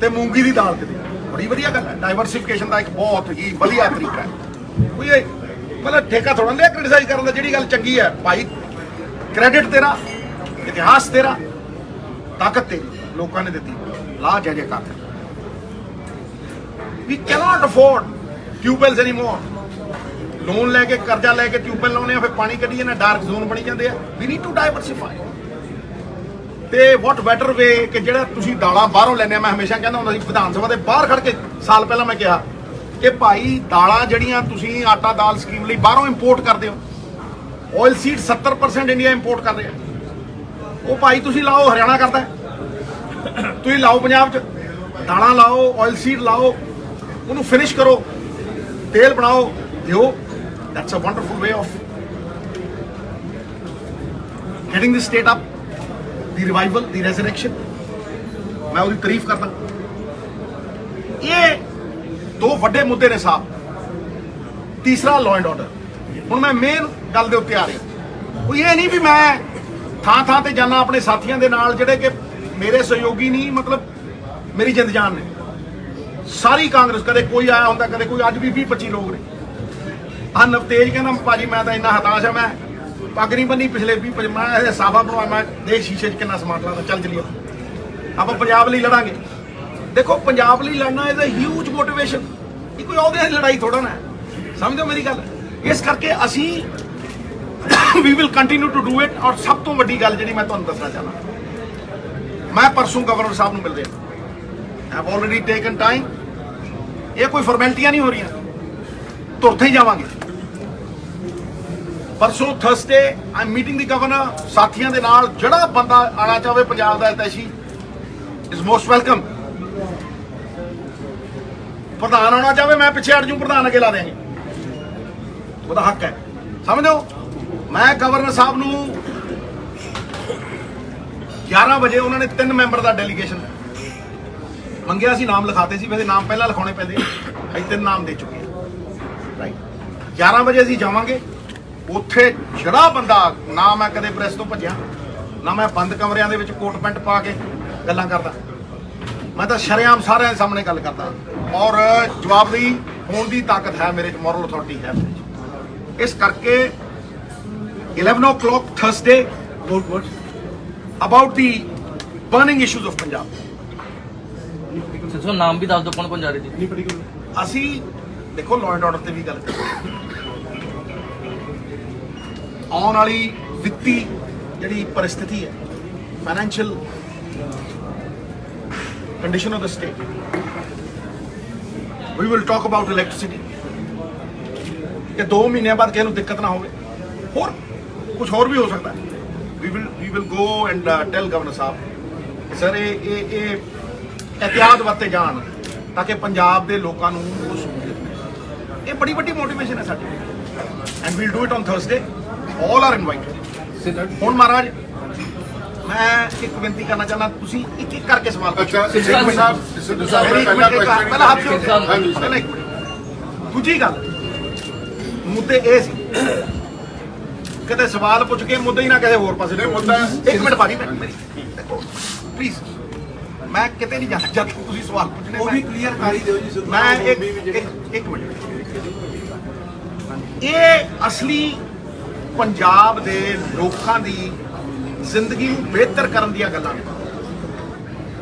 ਤੇ ਮੂੰਗੀ ਦੀ ਦਾਲ ਤੇ ਦੇਾਂਗੇ, ਬੜੀ ਵਧੀਆ ਗੱਲ ਹੈ। ਡਾਈਵਰਸਿਫਿਕੇਸ਼ਨ ਦਾ ਇੱਕ ਬਹੁਤ ਹੀ ਵਧੀਆ ਤਰੀਕਾ ਹੈ। ਕੋਈ ਮਤਲਬ ਠੇਕਾ ਥੋੜਾ ਲਿਆ ਕ੍ਰਿਟਿਸਾਈਜ਼ ਕਰਨ ਦਾ। ਜਿਹੜੀ ਗੱਲ ਚੰਗੀ ਹੈ ਭਾਈ, ਕ੍ਰੈਡਿਟ ਤੇਰਾ, ਇਤਿਹਾਸ ਤੇਰਾ, ਤਾਕਤ ਤੇਰੀ, ਲੋਕਾਂ ਨੇ ਦਿੱਤੀ, ਲਾ ਜੈ ਜੈਕਾਰ। ਵੀ ਕੈਨੋਟ ਅਫੋਰਡ ਟਿਊਬਵੈਲਸ ਐਨੀਮੋਰ। ਲੋਨ ਲੈ ਕੇ, ਕਰਜ਼ਾ ਲੈ ਕੇ ਟਿਊਬਵੈਲ ਲਾਉਣੇ ਆ, ਫਿਰ ਪਾਣੀ ਕੱਢੀਏ ਨਾ, ਡਾਰਕ ਜ਼ੋਨ ਬਣੀ ਜਾਂਦੇ ਆ। We need to diversify. ਤੇ ਵਾਟ ਬੈਟਰ ਵੇ ਕਿ ਜਿਹੜਾ ਤੁਸੀਂ ਦਾਲਾਂ ਬਾਹਰੋਂ ਲੈਣੇ ਆ। ਮੈਂ ਹਮੇਸ਼ਾ ਕਹਿੰਦਾ ਹੁੰਦਾ ਸੀ ਵਿਧਾਨ ਸਭਾ ਦੇ ਬਾਹਰ ਖੜ ਕੇ, ਸਾਲ ਪਹਿਲਾਂ ਮੈਂ ਕਿਹਾ ਕਿ ਭਾਈ ਦਾਲਾਂ ਜਿਹੜੀਆਂ ਤੁਸੀਂ ਆਟਾ ਦਾਲ ਸਕੀਮ ਲਈ ਬਾਹਰੋਂ ਇੰਪੋਰਟ ਕਰਦੇ ਹੋ, ਆਇਲ ਸੀਡ 70% ਇੰਡੀਆ ਇੰਪੋਰਟ ਕਰ ਰਿਹਾ। ਉਹ ਭਾਈ ਤੁਸੀਂ ਲਾਓ, ਹਰਿਆਣਾ ਕਰਦਾ, ਤੁਸੀਂ ਲਾਓ ਪੰਜਾਬ 'ਚ, ਦਾਲਾਂ ਲਾਓ, ਆਇਲ ਸੀਡ ਲਾਓ, ਉਹਨੂੰ ਫਿਨਿਸ਼ ਕਰੋ, ਤੇਲ ਬਣਾਓ, ਦਿਓ। That's a wonderful way of getting this state up, the revival, the resurrection. ਮੈਂ ਉਹਦੀ ਤਾਰੀਫ ਕਰਦਾ। ਇਹ ਦੋ ਵੱਡੇ ਮੁੱਦੇ ਨੇ ਸਾਹਿਬ। ਤੀਸਰਾ ਲਾਅ ਐਂਡ ਆਰਡਰ। ਹੁਣ ਮੈਂ ਮੇਨ ਗੱਲ ਦੇ ਉੱਤੇ ਆ ਰਿਹਾ। ਉਹ ਇਹ ਨਹੀਂ ਵੀ ਮੈਂ ਥਾਂ ਥਾਂ ਤੇ ਜਾਣਾ ਆਪਣੇ ਸਾਥੀਆਂ ਦੇ ਨਾਲ, ਜਿਹੜੇ ਕਿ ਮੇਰੇ ਸਹਿਯੋਗੀ ਨਹੀਂ, ਮਤਲਬ ਮੇਰੀ ਜਿੰਦ ਜਾਨ ਨੇ। ਸਾਰੀ ਕਾਂਗਰਸ, ਕਦੇ ਕੋਈ ਆਇਆ ਹੁੰਦਾ, ਕਦੇ ਕੋਈ, ਅੱਜ ਵੀ 20-25 ਲੋਕ ਨੇ। ਆਹ ਨਵਤੇਜ ਕਹਿੰਦਾ ਭਾਜੀ ਮੈਂ ਤਾਂ ਇੰਨਾ ਹਤਾਸ਼ ਆ, ਮੈਂ ਪੱਗ ਨਹੀਂ ਬੰਨੀ ਪਿਛਲੇ 20-25, ਮੈਂ ਸਾਫਾ ਬਣਵਾ, ਮੈਂ ਦੇਖ ਸ਼ੀਸ਼ੇ 'ਚ ਕਿੰਨਾ ਸਮਾਰਟ ਲੱਗਦਾ। ਚੱਲ ਚਲੀਏ, ਆਪਾਂ ਪੰਜਾਬ ਲਈ ਲੜਾਂਗੇ। ਦੇਖੋ, ਪੰਜਾਬ ਲਈ ਲੜਨਾ ਇਜ਼ ਅ ਹਿਊਜ ਮੋਟੀਵੇਸ਼ਨ। ਇਹ ਕੋਈ ਉਹਦੇ ਦੀ ਲੜਾਈ ਥੋੜਾ ਨਾ, ਸਮਝੋ ਮੇਰੀ ਗੱਲ। ਇਸ ਕਰਕੇ ਅਸੀਂ we will continue to do it. ਔਰ ਸਭ ਤੋਂ ਵੱਡੀ ਗੱਲ ਜਿਹੜੀ ਮੈਂ ਤੁਹਾਨੂੰ ਦੱਸਣਾ ਚਾਹੁੰਦਾ, ਮੈਂ ਪਰਸੋਂ ਗਵਰਨਰ ਸਾਹਿਬ ਨੂੰ ਮਿਲ ਰਿਹਾ। I have already taken time. ਇਹ ਕੋਈ ਫਾਰਮੈਲਿਟੀਆਂ ਨਹੀਂ ਹੋ ਰਹੀਆਂ, ਤੁਰਤੇ ਹੀ ਜਾਵਾਂਗੇ। ਪਰਸੋਂ Thursday I am meeting the governor, ਸਾਥੀਆਂ ਦੇ ਨਾਲ। ਜਿਹੜਾ ਬੰਦਾ ਆਣਾ ਚਾਹਵੇ ਪੰਜਾਬ ਦਾ ਹਿਤੈਸ਼ੀ ਇਜ਼ ਮੋਸਟ ਵੈਲਕਮ। ਪ੍ਰਧਾਨ ਆਉਣਾ ਚਾਹਵੇ, ਮੈਂ ਪਿੱਛੇ ਹਟ ਜੂ, ਪ੍ਰਧਾਨ ਅੱਗੇ ਲਾ ਦੇਂਗੇ, ਉਹਦਾ ਹੱਕ ਹੈ। ਸਮਝੋ, ਮੈਂ ਗਵਰਨਰ ਸਾਹਿਬ ਨੂੰ 11 ਵਜੇ, ਉਹਨਾਂ ਨੇ 3 ਮੈਂਬਰ ਦਾ ਡੈਲੀਗੇਸ਼ਨ ਮੰਗਿਆ ਸੀ, ਨਾਮ ਲਿਖਾਤੇ ਸੀ। ਵੈਸੇ ਨਾਮ ਪਹਿਲਾਂ ਲਿਖਾਉਣੇ ਪੈਂਦੇ, ਅਸੀਂ 3 ਨਾਮ ਦੇ ਚੁੱਕੇ ਹਾਂ। ਰਾਈਟ, 11 ਵਜੇ ਅਸੀਂ ਜਾਵਾਂਗੇ। ਉੱਥੇ ਜਿਹੜਾ ਬੰਦਾ, ਨਾ ਮੈਂ ਕਦੇ ਪ੍ਰੈਸ ਤੋਂ ਭੱਜਿਆ, ਨਾ ਮੈਂ ਬੰਦ ਕਮਰਿਆਂ ਦੇ ਵਿੱਚ ਕੋਟ ਪੈਂਟ ਪਾ ਕੇ ਗੱਲਾਂ ਕਰਦਾ। ਮੈਂ ਤਾਂ ਸ਼ਰੇਆਮ ਸਾਰਿਆਂ ਦੇ ਸਾਹਮਣੇ ਗੱਲ ਕਰਦਾ। ਔਰ ਜਵਾਬਦੇਹੀ ਹੋਣ ਦੀ ਤਾਕਤ ਹੈ ਮੇਰੇ 'ਚ, ਮੋਰਲ ਅਥਾਰਟੀ ਹੈ ਮੇਰੇ 'ਚ। ਇਸ ਕਰਕੇ 11 o'clock Thursday about the burning issues of Punjab। ਸੋ ਨਾਮ ਵੀ ਦੱਸ ਦਿਓ ਕੌਣ ਜਾ ਰਹੇ ਜੀ। ਅਸੀਂ ਦੇਖੋ ਲਾਅ ਐਂਡ ਆਰਡਰ ਤੇ ਵੀ ਗੱਲ ਕਰਾਂਗੇ। ਆਉਣ ਵਾਲੀ ਵਿੱਤੀ ਜਿਹੜੀ ਪਰਿਸਥਿਤੀ ਹੈ, financial condition of the state, we will talk about electricity, ਕਿ 2 ਮਹੀਨਿਆਂ ਬਾਅਦ ਕਿਸੇ ਨੂੰ ਦਿੱਕਤ ਨਾ ਹੋਵੇ। ਹੋਰ ਕੁਝ ਹੋਰ ਵੀ ਹੋ ਸਕਦਾ ਹੈ। We will go and tell governor ਸਾਹਿਬ, ਸਰ ਇਹ ਇhtiyat ਵਰਤੇ ਜਾਣ, ਤਾਂ ਕਿ ਪੰਜਾਬ ਦੇ ਲੋਕਾਂ ਨੂੰ ਉਹ ਸਹੂਲਤ। ਇਹ ਬੜੀ ਵੱਡੀ ਮੋਟੀਵੇਸ਼ਨ ਹੈ ਸਾਡੀ। And we'll do it on Thursday. All are invited. ਹੁਣ ਮਹਾਰਾਜ, ਮੈਂ ਇੱਕ ਬੇਨਤੀ ਕਰਨਾ ਚਾਹੁੰਦਾ, ਤੁਸੀਂ ਇੱਕ ਇੱਕ ਕਰਕੇ ਸਵਾਲ ਪੁੱਛੋ। ਦੂਜੀ ਗੱਲ, ਮੁੱਦੇ ਇਹ ਸੀ, ਕਿਤੇ ਸਵਾਲ ਪੁੱਛ ਕੇ ਮੁੱਦਾ ਹੀ ਨਾ ਕਿਸੇ ਹੋਰ ਪਾਸੇ। ਇੱਕ ਮਿੰਟ ਭਾਜੀ, ਪਲੀਜ਼, ਮੈਂ ਕਿਤੇ ਨਹੀਂ ਜਾਣਾ ਜਦ ਤੁਸੀਂ ਸਵਾਲ ਪੁੱਛਣੇ। ਉਹ ਵੀ ਕਲੀਅਰ ਕਰ ਹੀ ਦਿਓ ਜੀ। ਮੈਂ ਇੱਕ ਮਿੰਟ, ਇਹ ਅਸਲੀ ਪੰਜਾਬ ਦੇ ਲੋਕਾਂ ਦੀ ਜ਼ਿੰਦਗੀ ਨੂੰ ਬਿਹਤਰ ਕਰਨ ਦੀਆਂ ਗੱਲਾਂ ਨੇ।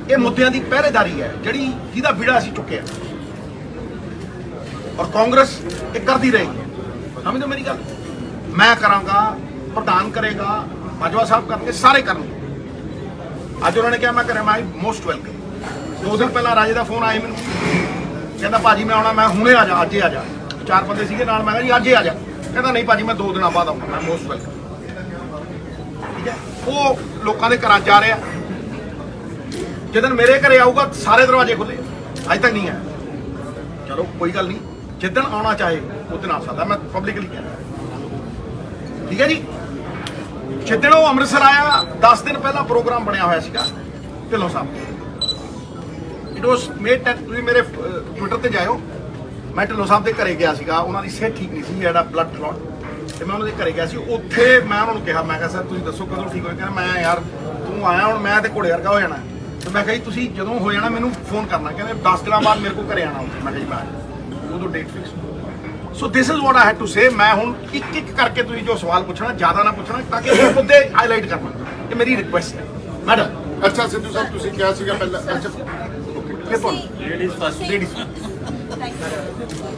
ਇਹ ਮੁੱਦਿਆਂ ਦੀ ਪਹਿਰੇਦਾਰੀ ਹੈ ਜਿਹਦਾ ਬੀੜਾ ਅਸੀਂ ਚੁੱਕਿਆ, ਔਰ ਕਾਂਗਰਸ ਇਹ ਕਰਦੀ ਰਹੇਗੀ। ਸਮਝੋ ਮੇਰੀ ਗੱਲ। ਮੈਂ ਕਰਾਂਗਾ, ਪ੍ਰਧਾਨ ਕਰੇਗਾ, ਬਾਜਵਾ ਸਾਹਿਬ ਕਰਨਗੇ, ਸਾਰੇ ਕਰਨਗੇ। ਅੱਜ ਉਹਨਾਂ ਨੇ ਕਿਹਾ, ਮੈਂ ਕਰਾਂ, ਮੈਂ ਮੋਸਟ ਵੈਲਕਮ। 2 ਦਿਨ ਪਹਿਲਾਂ ਰਾਜੇ ਦਾ ਫੋਨ ਆਇਆ ਮੈਨੂੰ, ਕਹਿੰਦਾ ਭਾਜੀ ਮੈਂ ਆਉਣਾ। ਮੈਂ ਹੁਣੇ ਆ ਜਾ, ਅੱਜ ਹੀ ਆ ਜਾ। 4 ਬੰਦੇ ਸੀਗੇ ਨਾਲ, ਮੈਂ ਕਿਹਾ ਜੀ ਅੱਜ ਹੀ ਆ ਜਾ। ਕਹਿੰਦਾ ਨਹੀਂ ਭਾਜੀ, ਮੈਂ 2 ਦਿਨਾਂ ਬਾਅਦ ਆਉਂਗਾ। ਮੈਂ ਮੋਸਟ ਵੈਲਕਮ। ਠੀਕ ਹੈ, ਉਹ ਲੋਕਾਂ ਦੇ ਘਰਾਂ ਜਾ ਰਿਹਾ। ਜਿੱਦਣ ਮੇਰੇ ਘਰੇ ਆਊਗਾ ਸਾਰੇ ਦਰਵਾਜ਼ੇ ਖੁੱਲੇ। ਅੱਜ ਤੱਕ ਨਹੀਂ ਆਇਆ। ਚਲੋ ਕੋਈ ਗੱਲ ਨਹੀਂ, ਜਿੱਦਣ ਆਉਣਾ ਚਾਹੇ ਉਦਣ ਆ ਸਕਦਾ। ਮੈਂ ਪਬਲਿਕਲੀ ਕਹਿੰਦਾ ਠੀਕ ਹੈ ਜੀ। ਜਿੱਦਣ ਉਹ ਅੰਮ੍ਰਿਤਸਰ ਆਇਆ 10 ਦਿਨ ਪਹਿਲਾਂ ਪ੍ਰੋਗਰਾਮ ਬਣਿਆ ਹੋਇਆ ਸੀਗਾ ਢਿੱਲੋਂ ਸਾਹਿਬ। ਇਟ ਵਾਸ ਮੇਡ ਟੈਕ, ਤੁਸੀਂ ਮੇਰੇ ਟਵਿੱਟਰ ਤੇ ਜਾਇਓ। ਮੈਂ ਢਿੱਲੋਂ ਸਾਹਿਬ ਦੇ ਘਰੇ ਗਿਆ ਸੀਗਾ, ਉਹਨਾਂ ਦੀ ਸਿਹਤ ਠੀਕ ਨਹੀਂ ਸੀ, ਜਿਹੜਾ ਬਲੱਡ ਕਲੌਟ, ਤੇ ਮੈਂ ਉਹਨਾਂ ਦੇ ਘਰੇ ਗਿਆ ਸੀ। ਉੱਥੇ ਮੈਂ ਉਹਨਾਂ ਨੂੰ ਕਿਹਾ, ਮੈਂ ਕਿਹਾ ਸਰ ਤੁਸੀਂ ਦੱਸੋ ਕਦੋਂ ਠੀਕ ਹੋਏ। ਕਹਿੰਦਾ ਮੈਂ ਯਾਰ ਤੂੰ ਆਇਆ ਹੁਣ ਮੈਂ ਤੇ ਘੋੜੇ ਵਰਗਾ ਹੋ ਜਾਣਾ। ਤੇ ਮੈਂ ਕਿਹਾ ਜੀ ਤੁਸੀਂ ਜਦੋਂ ਹੋ ਜਾਣਾ ਮੈਨੂੰ ਫੋਨ ਕਰਨਾ। ਕਹਿੰਦੇ 10 ਦਿਨਾਂ ਬਾਅਦ ਮੇਰੇ ਕੋਲ ਘਰੇ ਆਣਾ ਉੱਥੇ। ਮੈਂ ਕਿਹਾ ਜੀ ਮੈਂ ਉਦੋਂ date fix. So this is what I had to say. ਮੈਂ ਹੁਣ ਇੱਕ ਇੱਕ ਕਰਕੇ ਤੁਸੀਂ ਜੋ ਸਵਾਲ ਪੁੱਛਣਾ ਜ਼ਿਆਦਾ ਨਾ ਪੁੱਛਣਾ, ਤਾਂ ਕਿ ਇਹ ਮੁੱਦੇ ਹਾਈਲਾਈਟ ਕਰਨਾ। ਇਹ ਮੇਰੀ ਰਿਕੁਐਸਟ ਹੈ ਮੈਡਮ। ਅੱਛਾ ਸਿੱਧੂ ਸਾਹਿਬ ਤੁਸੀਂ ਕਿਹਾ ਸੀਗਾ ਪਹਿਲਾਂ, ਅੱਛਾ ਲੇਡੀਜ਼ ਫਸਟ, ਲੇਡੀਜ਼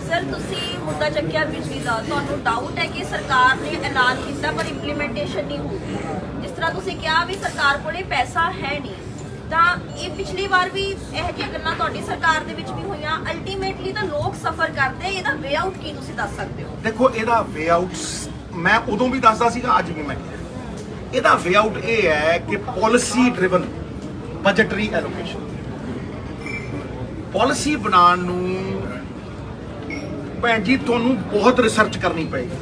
ਸਰ ਤੁਸੀਂ ਮੁੱਦਾ ਚੱਕਿਆ ਬਿਜਲੀ ਦਾ, ਤੁਹਾਨੂੰ ਡਾਊਟ ਹੈ ਕਿ ਸਰਕਾਰ ਨੇ ਐਲਾਨ ਕੀਤਾ ਪਰ ਇੰਪਲੀਮੈਂਟੇਸ਼ਨ ਨਹੀਂ ਹੋਊਗੀ। ਜਿਸ ਤਰ੍ਹਾਂ ਤੁਸੀਂ ਕਿਹਾ ਵੀ ਸਰਕਾਰ ਕੋਲੇ ਪੈਸਾ ਹੈ ਨਹੀਂ, ਤਾਂ ਇਹ ਪਿਛਲੀ ਵਾਰ ਵੀ ਇਹ ਜਿਹੀਆਂ ਗੱਲਾਂ ਤੁਹਾਡੀ ਸਰਕਾਰ ਦੇ ਵਿੱਚ ਵੀ ਹੋਈਆਂ। ਅਲਟੀਮੇਟਲੀ ਤਾਂ ਲੋਕ ਸਫਰ ਕਰਦੇ, ਇਹਦਾ ਵੇ ਆਊਟ ਕੀ ਤੁਸੀਂ ਦੱਸ ਸਕਦੇ ਹੋ? ਦੇਖੋ ਇਹਦਾ ਵੇ ਆਊਟ ਮੈਂ ਉਦੋਂ ਵੀ ਦੱਸਦਾ ਸੀਗਾ, ਅੱਜ ਵੀ ਮੈਂ ਕਿਹਾ ਇਹਦਾ ਵੇ ਆਊਟ ਇਹ ਹੈ ਕਿ ਪਾਲਿਸੀ ਡਰਿਵਨ ਬਜਟਰੀ ਐਲੋਕੇਸ਼ਨ। ਪਾਲਿਸੀ ਬਣਾਉਣ ਨੂੰ ਭੈਣ ਜੀ ਤੁਹਾਨੂੰ ਬਹੁਤ ਰਿਸਰਚ ਕਰਨੀ ਪਏਗੀ,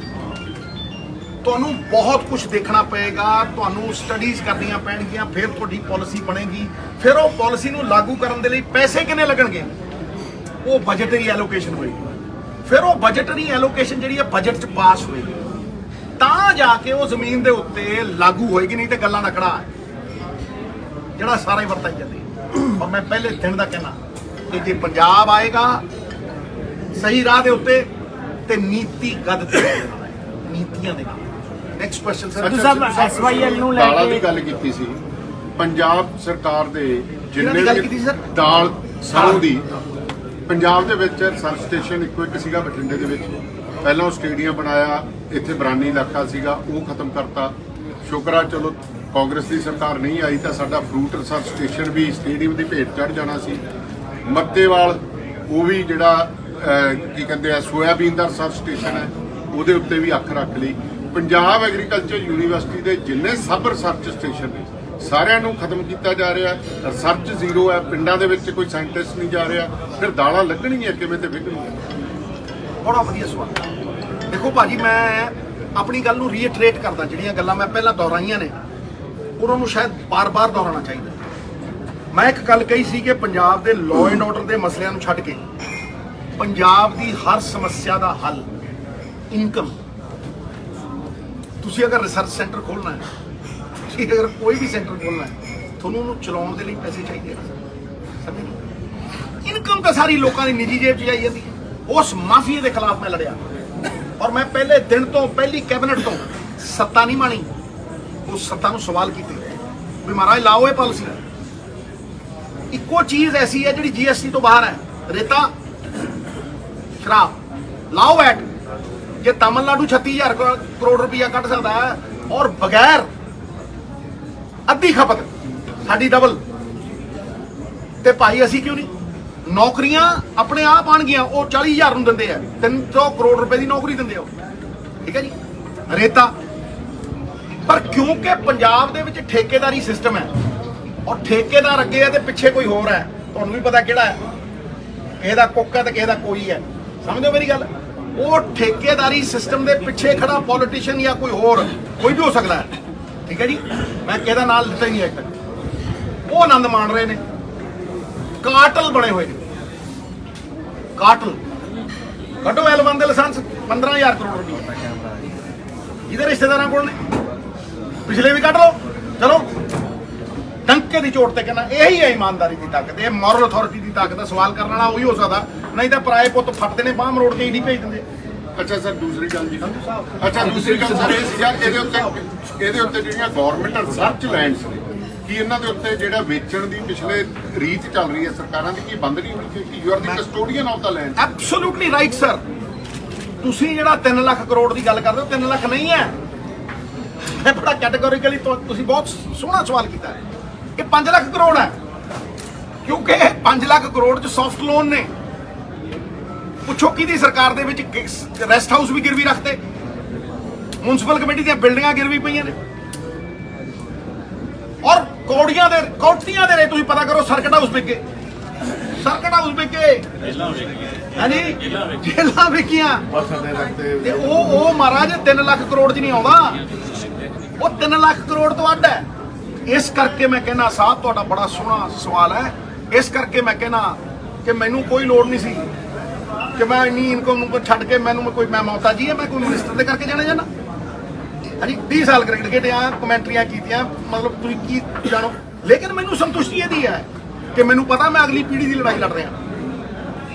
ਤੁਹਾਨੂੰ ਬਹੁਤ ਕੁਝ ਦੇਖਣਾ ਪਏਗਾ, ਤੁਹਾਨੂੰ ਸਟੱਡੀਜ਼ ਕਰਨੀਆਂ ਪੈਣਗੀਆਂ, ਫਿਰ ਤੁਹਾਡੀ ਪਾਲਿਸੀ ਬਣੇਗੀ। ਫਿਰ ਉਹ ਪਾਲਿਸੀ ਨੂੰ ਲਾਗੂ ਕਰਨ ਦੇ ਲਈ ਪੈਸੇ ਕਿੰਨੇ ਲੱਗਣਗੇ, ਉਹ ਬਜਟਰੀ ਐਲੋਕੇਸ਼ਨ ਹੋਏਗੀ। ਫਿਰ ਉਹ ਬਜਟਰੀ ਐਲੋਕੇਸ਼ਨ ਜਿਹੜੀ ਹੈ ਬਜਟ 'ਚ ਪਾਸ ਹੋਏਗੀ, ਤਾਂ ਜਾ ਕੇ ਉਹ ਜ਼ਮੀਨ ਦੇ ਉੱਤੇ ਲਾਗੂ ਹੋਏਗੀ। ਨਹੀਂ ਤੇ ਗੱਲਾਂ ਦਾ ਕੜਾ ਜਿਹੜਾ ਸਾਰਾ ਹੀ ਵਰਤਾਈ ਜਾਂਦੀ। ਔਰ ਮੈਂ ਪਹਿਲੇ ਦਿਨ ਦਾ ਕਹਿਣਾ ਕਿ ਜੇ ਪੰਜਾਬ ਆਏਗਾ ਸਹੀ ਰਾਹ ਦੇ ਉੱਤੇ ਤੇ ਨੀਤੀਗਤ ਤੇ ਨੀਤੀਆਂ ਦੇ ਨਾਲ। Next question sir. SYL ਨੂੰ ਲੈ ਦਾਲਾਂ ਕੇ ਦੀ ਗੱਲ ਕੀਤੀ ਸੀ ਪੰਜਾਬ ਸਰਕਾਰ ਦੇ ਜਿੰਨੇ ਗੱਲ ਕੀਤੀ ਸਰ? ਦਾਲ ਸਰੋਂ ਦੀ ਪੰਜਾਬ ਦੇ ਵਿੱਚ ਰਿਸਰਚ ਸਟੇਸ਼ਨ ਇੱਕੋ ਇੱਕ ਸੀਗਾ ਬਠਿੰਡੇ ਦੇ ਵਿੱਚ। ਪਹਿਲਾਂ ਉਹ ਸਟੇਡੀਅਮ ਬਣਾਇਆ, ਇੱਥੇ ਬਰਾਨੀ ਇਲਾਕਾ ਸੀਗਾ, ਉਹ ਖਤਮ ਕਰਤਾ। ਸ਼ੁਕਰ ਚਲੋ ਕਾਂਗਰਸ ਦੀ ਸਰਕਾਰ ਨਹੀਂ ਆਈ ਤਾਂ ਸਾਡਾ ਫਰੂਟ ਰਿਸਰਚ ਸਟੇਸ਼ਨ ਵੀ ਸਟੇਡੀਅਮ ਦੀ ਭੇਟ ਚੜ ਜਾਣਾ ਸੀ। ਮੱਤੇਵਾਲ ਉਹ ਵੀ ਜਿਹੜਾ ਕੀ ਕਹਿੰਦੇ ਆ ਸੋਇਆਬੀਨ ਦਾ ਰਿਸਰਚ ਸਟੇਸ਼ਨ ਹੈ, ਉਹਦੇ ਉੱਤੇ ਵੀ ਅੱਖ ਰੱਖ ਲਈ। ਪੰਜਾਬ ਐਗਰੀਕਲਚਰ ਯੂਨੀਵਰਸਿਟੀ ਦੇ ਜਿੰਨੇ ਸਬ ਰਿਸਰਚ ਸਟੇਸ਼ਨ ਨੇ ਸਾਰਿਆਂ ਨੂੰ ਖਤਮ ਕੀਤਾ ਜਾ ਰਿਹਾ। ਰਿਸਰਚ ਜ਼ੀਰੋ ਹੈ, ਪਿੰਡਾਂ ਦੇ ਵਿੱਚ ਕੋਈ ਸਾਇੰਟਿਸਟ ਨਹੀਂ ਜਾ ਰਿਹਾ। ਫਿਰ ਦਾਲਾਂ ਲੱਗਣਗੀਆਂ ਕਿਵੇਂ ਤੇ ਵਿਕਣਗੀਆਂ? ਬੜਾ ਵਧੀਆ ਸਵਾਲ। ਦੇਖੋ ਭਾਜੀ ਮੈਂ ਆਪਣੀ ਗੱਲ ਨੂੰ ਰੀਇਟਰੇਟ ਕਰਦਾ, ਜਿਹੜੀਆਂ ਗੱਲਾਂ ਮੈਂ ਪਹਿਲਾਂ ਦੁਹਰਾਈਆਂ ਨੇ ਉਹਨਾਂ ਨੂੰ ਸ਼ਾਇਦ ਬਾਰ-ਬਾਰ ਦੁਹਰਾਉਣਾ ਚਾਹੀਦਾ। ਮੈਂ ਇੱਕ ਗੱਲ ਕਹੀ ਸੀ ਕਿ ਪੰਜਾਬ ਦੇ ਲਾਅ ਐਂਡ ਆਰਡਰ ਦੇ ਮਸਲਿਆਂ ਨੂੰ ਛੱਡ ਕੇ ਪੰਜਾਬ ਦੀ ਹਰ ਸਮੱਸਿਆ ਦਾ ਹੱਲ ਇਨਕਮ। ਤੁਸੀਂ ਅਗਰ ਰਿਸਰਚ ਸੈਂਟਰ ਖੋਲ੍ਹਣਾ ਹੈ, ਤੁਸੀਂ ਅਗਰ ਕੋਈ ਵੀ ਸੈਂਟਰ ਖੋਲ੍ਹਣਾ ਹੈ, ਤੁਹਾਨੂੰ ਉਹਨੂੰ ਚਲਾਉਣ ਦੇ ਲਈ ਪੈਸੇ ਚਾਹੀਦੇ ਨੇ। ਸਮਝ ਇਨਕਮ ਤਾਂ ਸਾਰੀ ਲੋਕਾਂ ਦੀ ਨਿੱਜੀ ਜੇਬ 'ਚ ਜਾਈ ਜਾਂਦੀ ਹੈ। ਉਸ ਮਾਫੀਏ ਦੇ ਖਿਲਾਫ ਮੈਂ ਲੜਿਆ ਔਰ ਮੈਂ ਪਹਿਲੇ ਦਿਨ ਤੋਂ ਪਹਿਲੀ ਕੈਬਨਿਟ ਤੋਂ ਸੱਤਾ ਨਹੀਂ ਮਾਣੀ, ਉਸ ਸੱਤਾ ਨੂੰ ਸਵਾਲ ਕੀਤੇ ਵੀ ਮਹਾਰਾਜ ਲਾਓ ਇਹ ਪਾਲਿਸੀ। ਇੱਕੋ ਚੀਜ਼ ਐਸੀ ਹੈ ਜਿਹੜੀ GST ਤੋਂ ਬਾਹਰ ਹੈ, ਰੇਤਾ ਸ਼ਰਾਬ, ਲਾਓ ਐਟ। ਜੇ ਤਮਿਲਨਾਡੂ 36,000 ਕਰੋੜ ਰੁਪਇਆ ਕੱਢ ਸਕਦਾ ਹੈ ਔਰ ਬਗੈਰ ਅੱਧੀ ਖਪਤ ਸਾਡੀ ਡਬਲ, ਤੇ ਭਾਈ ਅਸੀਂ ਕਿਉਂ ਨਹੀਂ? ਨੌਕਰੀਆਂ ਆਪਣੇ ਆਪ ਆਣਗੀਆਂ। ਉਹ 40,000 ਨੂੰ ਦਿੰਦੇ ਆ, 300 ਕਰੋੜ ਰੁਪਏ ਦੀ ਨੌਕਰੀ ਦਿੰਦੇ ਆ, ਠੀਕ ਹੈ ਜੀ। ਰੇਤਾ ਪਰ ਕਿਉਂਕਿ ਪੰਜਾਬ ਦੇ ਵਿੱਚ ਠੇਕੇਦਾਰੀ ਸਿਸਟਮ ਹੈ ਔਰ ਠੇਕੇਦਾਰ ਅੱਗੇ ਹੈ ਤੇ ਪਿੱਛੇ ਕੋਈ ਹੋਰ ਹੈ, ਤੁਹਾਨੂੰ ਵੀ ਪਤਾ ਕਿਹੜਾ ਹੈ, ਕਿਸੇ ਦਾ ਕੁੱਕ ਹੈ ਤੇ ਕਿਸੇ ਦਾ ਕੋਈ ਹੈ। ਸਮਝਦੇ ਹੋ ਮੇਰੀ ਗੱਲ? ਉਹ ਠੇਕੇਦਾਰੀ ਸਿਸਟਮ ਦੇ ਪਿੱਛੇ ਖੜਾ ਪੋਲੀਟੀਸ਼ੀਅਨ ਜਾਂ ਕੋਈ ਹੋਰ ਕੋਈ ਵੀ ਹੋ ਸਕਦਾ ਹੈ, ਠੀਕ ਹੈ ਜੀ। ਮੈਂ ਕਿਸੇ ਦਾ ਨਾਮ ਲਿੱਤਾ ਹੀ ਨਹੀਂ ਅਜੇ ਤੱਕ। ਉਹ ਆਨੰਦ ਮਾਣ ਰਹੇ ਨੇ, ਕਾਟਲ ਬਣੇ ਹੋਏ ਨੇ। ਕਾਟਲ ਕੱਢੋ L1 ਦੇ ਲਾਇਸੈਂਸ 15,000 ਕਰੋੜ ਰੁਪਏ ਇਹਦੇ ਰਿਸ਼ਤੇਦਾਰਾਂ ਕੋਲ ਨੇ, ਪਿਛਲੇ ਵੀ ਕੱਢ ਲਓ। ਚਲੋ ਡੰਕੇ ਦੀ ਚੋਟ ਤੇ ਕਹਿੰਦਾ ਇਹੀ ਹੈ ਇਮਾਨਦਾਰੀ ਦੀ ਤਾਕਤ, ਇਹ ਮੋਰਲ ਅਥਾਰਟੀ ਦੀ ਤਾਕਤ ਹੈ। ਸਵਾਲ ਕਰਨ ਵਾਲਾ ਉਹੀ ਹੋ ਸਕਦਾ, ਨਹੀਂ ਤਾਂ ਪਰਾਏ ਪੁੱਤ ਫੱਟਦੇ ਨੇ ਬਾਹਮ ਰੋਡ ਤੇ ਈਡੀ ਭੇਜ ਦਿੰਦੇ। ਅੱਛਾ ਸਰ ਦੂਸਰੀ ਗੱਲ ਜੀ, ਅੱਛਾ ਦੂਸਰੀ ਗੱਲ ਸਰ ਇਹ ਸੀਗਾ ਇਹਦੇ ਉੱਤੇ ਜਿਹੜੀਆਂ ਗਵਰਨਮੈਂਟ ਰਿਸਰਚ ਲੈਂਡਸ ਨੇ, ਕੀ ਇਹਨਾਂ ਦੇ ਉੱਤੇ ਜਿਹੜਾ ਵੇਚਣ ਦੀ ਪਿਛਲੇ ਰੀਤ ਚੱਲ ਰਹੀ ਹੈ ਸਰਕਾਰਾਂ ਦੀ, ਕੀ ਬੰਦ ਨਹੀਂ ਹੋਣੀ ਚਾਹੀਦੀ? You are the custodian of the land. Absolutely right sir. ਤੁਸੀਂ ਜਿਹੜਾ 3 ਲੱਖ ਕਰੋੜ ਦੀ ਗੱਲ ਕਰਦੇ ਹੋ, 3 ਲੱਖ ਨਹੀਂ ਹੈ। ਮੈਂ ਬੜਾ ਕੈਟੇਗੋਰੀਕਲੀ ਤੁਸੀਂ ਬਹੁਤ ਸੋਹਣਾ ਸਵਾਲ ਕੀਤਾ ਹੈ। ਇਹ 5 ਲੱਖ ਕਰੋੜ ਹੈ, ਕਿਉਂਕਿ 5 ਲੱਖ ਕਰੋੜ ਚ ਸੌਫਟ ਲੋਨ ਨੇ। ਪੁੱਛੋ ਕਿਹਦੀ ਸਰਕਾਰ ਦੇ ਵਿੱਚ ਰੈਸਟ ਹਾਊਸ ਵੀ ਗਿਰਵੀ ਰੱਖਦੇ, ਮਿਊਨਿਸਪਲ ਕਮੇਟੀ ਦੀਆਂ ਬਿਲਡਿੰਗਾਂ ਗਿਰਵੀ ਪਈਆਂ ਨੇ ਔਰ ਕੋਟੀਆਂ ਦੇ ਤੁਸੀਂ ਪਤਾ ਕਰੋ ਸਰਕਟ ਹਾਊਸ ਵਿਕੇ। ਸਰਕਟ ਹਾਊਸ ਵਿਕੇ, ਹਾਂਜੀ ਜੇਲਾਂ ਵਿਕੀਆਂ, ਤੇ ਉਹ ਮਹਾਰਾਜ 3 ਲੱਖ ਕਰੋੜ 'ਚ ਨਹੀਂ ਆਉਂਦਾ, ਉਹ 3 ਲੱਖ ਕਰੋੜ ਤੋਂ ਅੱਡ ਹੈ। ਇਸ ਕਰਕੇ ਮੈਂ ਕਹਿੰਦਾ ਸਾਹਿਬ ਤੁਹਾਡਾ ਬੜਾ ਸੋਹਣਾ ਸਵਾਲ ਹੈ। ਇਸ ਕਰਕੇ ਮੈਂ ਕਹਿੰਦਾ ਕਿ ਮੈਨੂੰ ਕੋਈ ਲੋੜ ਨਹੀਂ ਸੀ ਕਿ ਮੈਂ ਇੰਨੀ ਇਨਕਮ ਨੂੰ ਛੱਡ ਕੇ ਮੈਂ ਮੌਤਾ ਜੀ ਹੈ, ਮੈਂ ਕੋਈ ਮਿਨਿਸਟਰ ਦੇ ਕਰਕੇ ਜਾਣਾ ਜਾਣਾ। ਹਾਂਜੀ 20 ਸਾਲ ਕ੍ਰਿਕਟ ਖੇਡਿਆ, ਕਮੈਂਟਰੀਆਂ ਕੀਤੀਆਂ, ਮਤਲਬ ਤੁਸੀਂ ਕੀ ਜਾਣੋ, ਲੇਕਿਨ ਮੈਨੂੰ ਸੰਤੁਸ਼ਟੀ ਇਹਦੀ ਹੈ ਕਿ ਮੈਨੂੰ ਪਤਾ ਮੈਂ ਅਗਲੀ ਪੀੜ੍ਹੀ ਦੀ ਲੜਾਈ ਲੜ ਰਿਹਾ।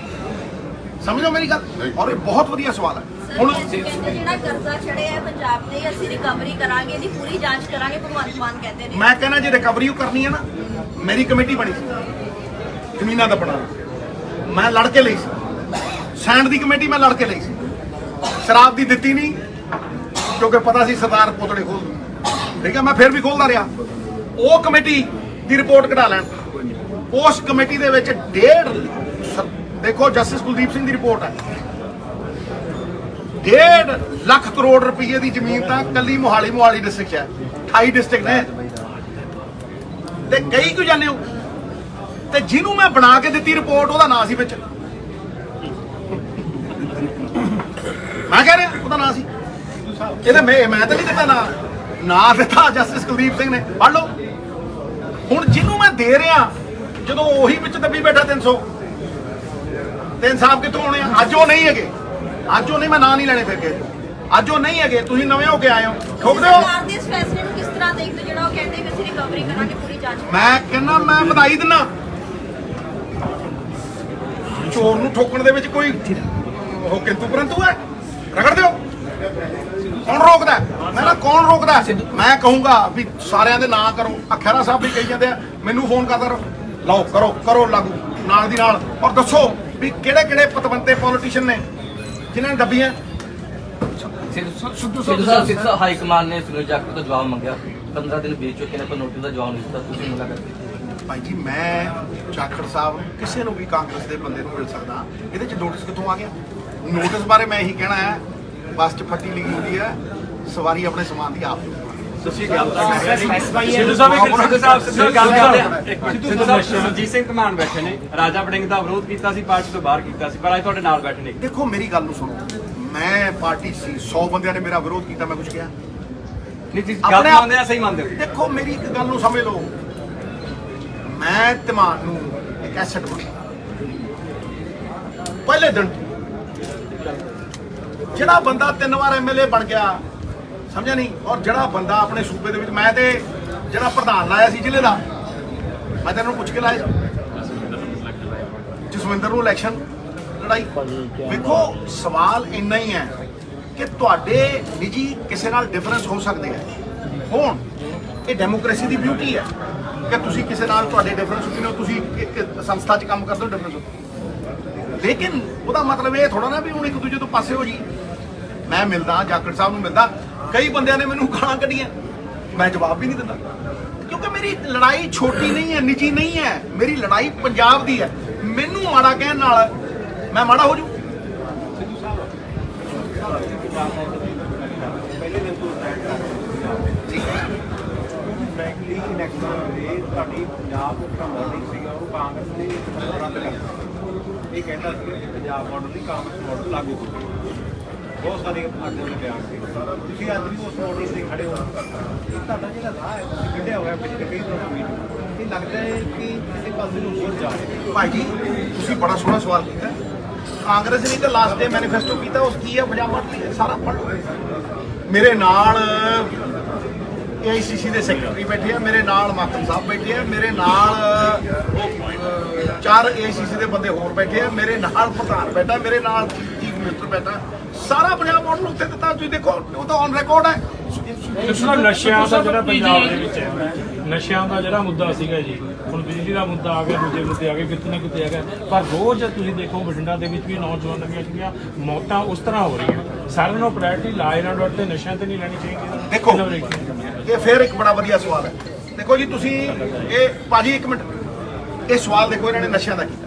ਸਮਝੋ ਮੇਰੀ ਗੱਲ। ਔਰ ਇਹ ਬਹੁਤ ਵਧੀਆ ਸਵਾਲ ਹੈ। ਹੁਣ ਕਹਿੰਦੇ ਜਿਹੜਾ ਕਰਜ਼ਾ ਚੜਿਆ ਹੈ ਪੰਜਾਬ ਤੇ, ਅਸੀਂ ਰਿਕਵਰੀ ਕਰਾਂਗੇ, ਇਹਦੀ ਪੂਰੀ ਜਾਂਚ ਕਰਾਂਗੇ, ਭਗਵੰਤ ਮਾਨ ਕਹਿੰਦੇ ਨੇ। ਮੈਂ ਕਹਿੰਦਾ ਜੇ ਰਿਕਵਰੀ ਕਰਨੀ ਹੈ ਨਾ, ਮੇਰੀ ਕਮੇਟੀ ਬਣੀ ਸੀ ਜ਼ਮੀਨਾਂ ਦਾ ਬਣਾ, ਮੈਂ ਲੜ ਕੇ ਲਈ ਸੀ। ਸੈਂਡ ਦੀ ਕਮੇਟੀ ਮੈਂ ਲੜ ਕੇ ਲਈ ਸੀ, ਸ਼ਰਾਬ ਦੀ ਦਿੱਤੀ ਨਹੀਂ ਕਿਉਂਕਿ ਪਤਾ ਸੀ ਸਰਦਾਰ ਪੋਤੜੇ ਖੋਲ ਦੂ, ਠੀਕ ਹੈ, ਮੈਂ ਫਿਰ ਵੀ ਖੋਲਦਾ ਰਿਹਾ। ਉਹ ਕਮੇਟੀ ਦੀ ਰਿਪੋਰਟ ਕਢਾ ਲੈਣ। ਉਸ ਕਮੇਟੀ ਦੇ ਵਿੱਚ ਦੇਖੋ ਜਸਟਿਸ ਕੁਲਦੀਪ ਸਿੰਘ ਦੀ ਰਿਪੋਰਟ ਹੈ, 1.5 ਲੱਖ ਕਰੋੜ ਰੁਪਏ ਦੀ ਜ਼ਮੀਨ ਤਾਂ ਕੱਲੀ ਮੋਹਾਲੀ ਡਿਸਟ੍ਰਿਕਟ 'ਚ ਹੈ। 28 ਡਿਸਟ੍ਰਿਕਟ ਨੇ ਤੇ ਕਈ ਕਿਉਂ ਜਾਂਦੇ ਹੋ, ਤੇ ਜਿਹਨੂੰ ਮੈਂ ਬਣਾ ਕੇ ਦਿੱਤੀ ਰਿਪੋਰਟ ਉਹਦਾ ਨਾਂ ਸੀ ਵਿੱਚ, ਮੈਂ ਕਹਿ ਰਿਹਾ ਉਹਦਾ ਨਾਂ ਸੀ ਇਹਦੇ। ਮੈਂ ਤਾਂ ਨਹੀਂ ਦਿੱਤਾ ਨਾਂ ਦਿੱਤਾ ਜਸਟਿਸ ਕੁਲਦੀਪ ਸਿੰਘ ਨੇ, ਪੜ੍ਹ ਲਓ। ਹੁਣ ਜਿਹਨੂੰ ਮੈਂ ਦੇ ਰਿਹਾ ਜਦੋਂ ਉਹੀ ਵਿੱਚ ਦੱਬੀ ਬੈਠਾ 300 ਤੇ ਇਨਸਾਫ ਕਿੱਥੋਂ ਹੋਣੇ ਆ? ਅੱਜ ਉਹ ਨਹੀਂ ਹੈਗੇ, ਅੱਜ ਉਹ ਨਹੀਂ, ਮੈਂ ਨਾਂ ਨਹੀਂ ਲੈਣੇ ਫਿਰ ਕੇ, ਅੱਜ ਉਹ ਨਹੀਂ ਹੈਗੇ, ਤੁਸੀਂ ਨਵੇਂ ਹੋ ਕੇ ਆਏ ਹੋ, ਠੋਕਦੇ ਹੋ। ਸਰਕਾਰ ਦੇ ਇਸ ਫੈਸਲੇ ਨੂੰ ਕਿਸ ਤਰ੍ਹਾਂ ਦੇਖਦੇ ਹੋ ਜਿਹੜਾ ਉਹ ਕਹਿੰਦੇ ਵੀ ਅਸੀਂ ਰਿਕਵਰੀ ਕਰਾਂਗੇ, ਪੂਰੀ ਜਾਂਚ? ਮੈਂ ਕਹਿੰਦਾ ਮੈਂ ਵਧਾਈ ਦਿੰਦਾ। ਚੋਰ ਨੂੰ ਠੋਕਣ ਦੇ ਵਿੱਚ ਕੋਈ ਉਹ ਕਿੰਤੂ ਪਰੰਤੂ ਹੈ? ਰਗੜ ਦਿਓ। ਕੌਣ ਰੋਕਦਾ? ਮੈਂ ਨਾ ਕੌਣ ਰੋਕਦਾ? ਮੈਂ ਕਹੂੰਗਾ ਵੀ ਸਾਰਿਆਂ ਦੇ ਨਾਂ ਕਰੋ। ਖਹਿਰਾ ਸਾਹਿਬ ਵੀ ਕਹੀ ਜਾਂਦੇ ਆ, ਮੈਨੂੰ ਫੋਨ ਕਰਦਾ ਰਹੋ, ਲਓ ਕਰੋ ਲਾਗੂ ਨਾਲ ਦੀ ਨਾਲ, ਔਰ ਦੱਸੋ ਵੀ ਕਿਹੜੇ ਪਤਵੰਤੇ ਪੋਲੀਟੀਸ਼ੀਅਨ ਨੇ ਜਿਨ੍ਹਾਂ ਨੇ ਦੱਬੀਆਂ। ਸਿੱਧੂ ਸਾਹਿਬ ਹਾਈ ਕਮਾਨ ਨੇ ਸੁਨੀਲ ਜਾਖੜ ਤੋਂ ਜਵਾਬ ਮੰਗਿਆ, 15 ਦਿਨ ਬੀਤ ਚੁੱਕੇ ਨੇ ਪਰ ਨੋਟਿਸ ਦਾ ਜਵਾਬ ਨਹੀਂ ਦਿੱਤਾ, ਤੁਸੀਂ ਮੁਲਾਕਾਤ ਕੀਤੀ? ਭਾਈ ਜੀ ਮੈਂ ਜਾਖੜ ਸਾਹਿਬ ਨੂੰ ਕਿਸੇ ਨੂੰ ਵੀ ਕਾਂਗਰਸ ਦੇ ਬੰਦੇ ਨੂੰ ਮਿਲ ਸਕਦਾ, ਇਹਦੇ 'ਚ ਨੋਟਿਸ ਕਿੱਥੋਂ ਆ ਗਿਆ? ਨੋਟਿਸ ਬਾਰੇ ਮੈਂ ਇਹੀ ਕਹਿਣਾ ਹੈ, ਬੱਸ 'ਚ ਫੱਟੀ ਲਿਖੀ ਹੁੰਦੀ ਹੈ, ਸਵਾਰੀ ਆਪਣੇ ਸਮਾਨ ਦੀ ਆਪ ਦਿਓ। ਸੁਰਜੀਤ ਸਿੰਘ ਘਮਾਨ ਬੈਠੇ ਨੇ, ਰਾਜਾ ਵੜਿੰਗ ਦਾ ਵਿਰੋਧ ਕੀਤਾ ਸੀ, ਪਾਰਟੀ ਤੋਂ ਬਾਹਰ ਕੀਤਾ ਸੀ, ਪਰ ਅੱਜ ਤੁਹਾਡੇ ਨਾਲ ਬੈਠੇ ਨੇ। ਦੇਖੋ ਮੇਰੀ ਗੱਲ ਨੂੰ ਸੁਣੋ, ਮੈਂ ਪਾਰਟੀ ਸੀ, 100 ਬੰਦਿਆਂ ਨੇ ਮੇਰਾ ਵਿਰੋਧ ਕੀਤਾ, ਮੈਂ ਕੁਝ ਕਿਹਾ ਨਹੀਂ? ਤੁਸੀਂ ਗੱਲ ਮੰਨਦੇ ਆ, ਸਹੀ ਮੰਨਦੇ ਹੋ? ਦੇਖੋ ਮੇਰੀ ਇੱਕ ਗੱਲ ਨੂੰ ਸਮਝ ਲਓ, ਮੈਂ ਧਮਾਨ ਨੂੰ ਇੱਕ ਐਸੈਟ ਬਣਾਇਆ ਪਹਿਲੇ ਦਿਨ। ਜਿਹੜਾ ਬੰਦਾ 3 ਵਾਰ ਐਮਐਲਏ ਬਣ ਗਿਆ, ਸਮਝਿਆ ਨਹੀਂ, ਔਰ ਜਿਹੜਾ ਬੰਦਾ ਆਪਣੇ ਸੂਬੇ ਦੇ ਵਿੱਚ, ਮੈਂ ਤੇ ਜਿਹੜਾ ਪ੍ਰਧਾਨ ਲਾਇਆ ਸੀ ਜ਼ਿਲ੍ਹੇ ਦਾ, ਮੈਂ ਤੈਨੂੰ ਪੁੱਛ ਕੇ ਲਾਇਆ ਜਸਵਿੰਦਰ ਨੂੰ ਇਲੈਕਸ਼ਨ ਲੜਾਈ। ਵੇਖੋ ਸਵਾਲ ਇੰਨਾ ਹੀ ਹੈ ਕਿ ਤੁਹਾਡੇ ਨਿੱਜੀ ਕਿਸੇ ਨਾਲ ਡਿਫਰੈਂਸ ਹੋ ਸਕਦੇ ਆ, ਹੋਣ, ਇਹ ਡੈਮੋਕ੍ਰੇਸੀ ਦੀ ਬਿਊਟੀ ਹੈ ਕਿ ਤੁਸੀਂ ਕਿਸੇ ਨਾਲ ਤੁਹਾਡੇ ਡਿਫਰੈਂਸ ਹੁੰਦੇ ਨੇ, ਤੁਸੀਂ ਇੱਕ ਸੰਸਥਾ 'ਚ ਕੰਮ ਕਰਦੇ ਹੋ, ਡਿਫਰੈਂਸ ਹੋ, ਲੇਕਿਨ ਉਹਦਾ ਮਤਲਬ ਇਹ ਥੋੜਾ ਨਾ ਵੀ ਹੁਣ ਇੱਕ ਦੂਜੇ ਤੋਂ ਪਾਸੇ ਹੋ ਜੀ। ਮੈਂ ਮਿਲਦਾ ਜਾਖੜ ਸਾਹਿਬ ਨੂੰ ਮਿਲਦਾ, ਕਈ ਬੰਦਿਆਂ ਨੇ ਮੈਨੂੰ ਗਾਲਾਂ ਕੱਢੀਆਂ, ਮੈਂ ਜਵਾਬ ਵੀ ਨਹੀਂ ਦਿੰਦਾ ਕਿਉਂਕਿ ਮੇਰੀ ਲੜਾਈ ਛੋਟੀ ਨਹੀਂ ਹੈ, ਨਿੱਜੀ ਨਹੀਂ ਹੈ, ਮੇਰੀ ਲੜਾਈ ਪੰਜਾਬ ਦੀ ਹੈ। ਮੈਨੂੰ ਮਾੜਾ ਕਹਿਣ ਨਾਲ ਮੈਂ ਮਾੜਾ ਹੋ ਜੂ? ਫ੍ਰੈਂਕਲੀ ਇਲੈਕਸ਼ਨ ਦੇ ਤੁਹਾਡੀ ਪੰਜਾਬ ਦਾ ਮੋਡਲ ਸੀਗਾ ਉਹ ਕਾਂਗਰਸ ਨੇ ਰੱਦ ਕਰ ਦਿੱਤਾ। ਇਹ ਕਹਿੰਦਾ ਸੀ ਕਿ ਪੰਜਾਬ ਮਾਡਲ ਨਹੀਂ ਕਾਂਗਰਸ ਮਾਡਲ ਲਾਗੂ ਹੋਊਗਾ। ਬਹੁਤ ਸਾਰੇ ਆਗੂ ਨੇ ਬਿਆਨ ਸੀ, ਤੁਸੀਂ ਅੱਜ ਵੀ ਉਸ ਮਾਡਲ ਤੇ ਖੜੇ ਹੋ। ਇਹ ਤੁਹਾਡਾ ਜਿਹੜਾ ਰਾਹ ਹੈ ਤੁਸੀਂ ਕੱਢਿਆ ਹੋਇਆ ਪਿਛਲੇ ਕਈ ਦਿਨਾਂ ਵਿੱਚ, ਇਹ ਲੱਗਦਾ ਹੈ ਕਿ ਕਿਸੇ ਪਾਸੇ ਨੂੰ ਹੋਰ ਜਾ ਰਹੇ। ਭਾਈ ਜੀ ਤੁਸੀਂ ਬੜਾ ਸੋਹਣਾ ਸਵਾਲ ਕੀਤਾ। ਕਾਂਗਰਸ ਨੇ ਤਾਂ ਲਾਸਟ ਡੇ ਮੈਨੀਫੈਸਟੋ ਕੀਤਾ, ਉਸ ਕੀ ਹੈ ਪੰਜਾਬ ਮਾਡਲ, ਸਾਰਾ ਪੜ੍ਹੋ। ਮੇਰੇ ਨਾਲ AICC ਦੇ ਸੈਕਟਰੀ ਬੈਠੇ ਆ, ਮੇਰੇ ਨਾਲ ਮਾਕਮ ਸਾਹਿਬ ਬੈਠੇ ਆ, ਮੇਰੇ ਨਾਲ 4 AICC ਦੇ ਬੰਦੇ ਹੋਰ ਬੈਠੇ ਆ, ਮੇਰੇ ਨਾਲ ਪ੍ਰਧਾਨ ਬੈਠਾ, ਮੇਰੇ ਨਾਲ ਚੀਫ ਮਿਨਿਸਟਰ ਬੈਠਾ, ਸਾਰਾ ਪੰਜਾਬ ਮਾਡਲ ਉੱਤੇ ਦਿੱਤਾ। ਤੁਸੀਂ ਦੇਖੋ ਉਹ ਤਾਂ ਔਨ ਰਿਕਾਰਡ ਹੈ। ਨਸ਼ਿਆਂ ਦਾ ਜਿਹੜਾ ਪੰਜਾਬ ਦੇ ਵਿੱਚ ਹੈ, ਨਸ਼ਿਆਂ ਦਾ ਜਿਹੜਾ ਮੁੱਦਾ ਸੀਗਾ ਜੀ, ਹੁਣ ਬਿਜਲੀ ਦਾ ਮੁੱਦਾ ਆ ਗਿਆ, ਦੂਜੇ ਮੁੱਦੇ ਆ ਗਏ, ਕਿਤੇ ਨਾ ਕਿਤੇ ਆ ਗਿਆ, ਪਰ ਰੋਜ਼ ਤੁਸੀਂ ਦੇਖੋ ਬਠਿੰਡਾ ਦੇ ਵਿੱਚ ਵੀ ਨੌਜਵਾਨਾਂ ਦੀਆਂ ਮੌਤਾਂ ਉਸ ਤਰ੍ਹਾਂ ਹੋ ਰਹੀਆਂ। ਸਾਰਿਆਂ ਨੂੰ ਪ੍ਰਾਇਰਟੀ ਲਾ ਇਹਨਾਂ ਨੂੰ ਤੇ ਨਸ਼ਿਆਂ ਤੇ ਨਹੀਂ ਲੈਣੀ ਚਾਹੀਦੀ। ਦੇਖੋ ਇਹ ਫਿਰ ਇੱਕ ਬੜਾ ਵਧੀਆ ਸਵਾਲ ਹੈ। ਦੇਖੋ ਜੀ ਤੁਸੀਂ ਇਹ ਭਾਜੀ ਇੱਕ ਮਿੰਟ, ਇਹ ਸਵਾਲ ਦੇਖੋ ਇਹਨਾਂ ਨੇ ਨਸ਼ਿਆਂ ਦਾ ਕੀਤਾ।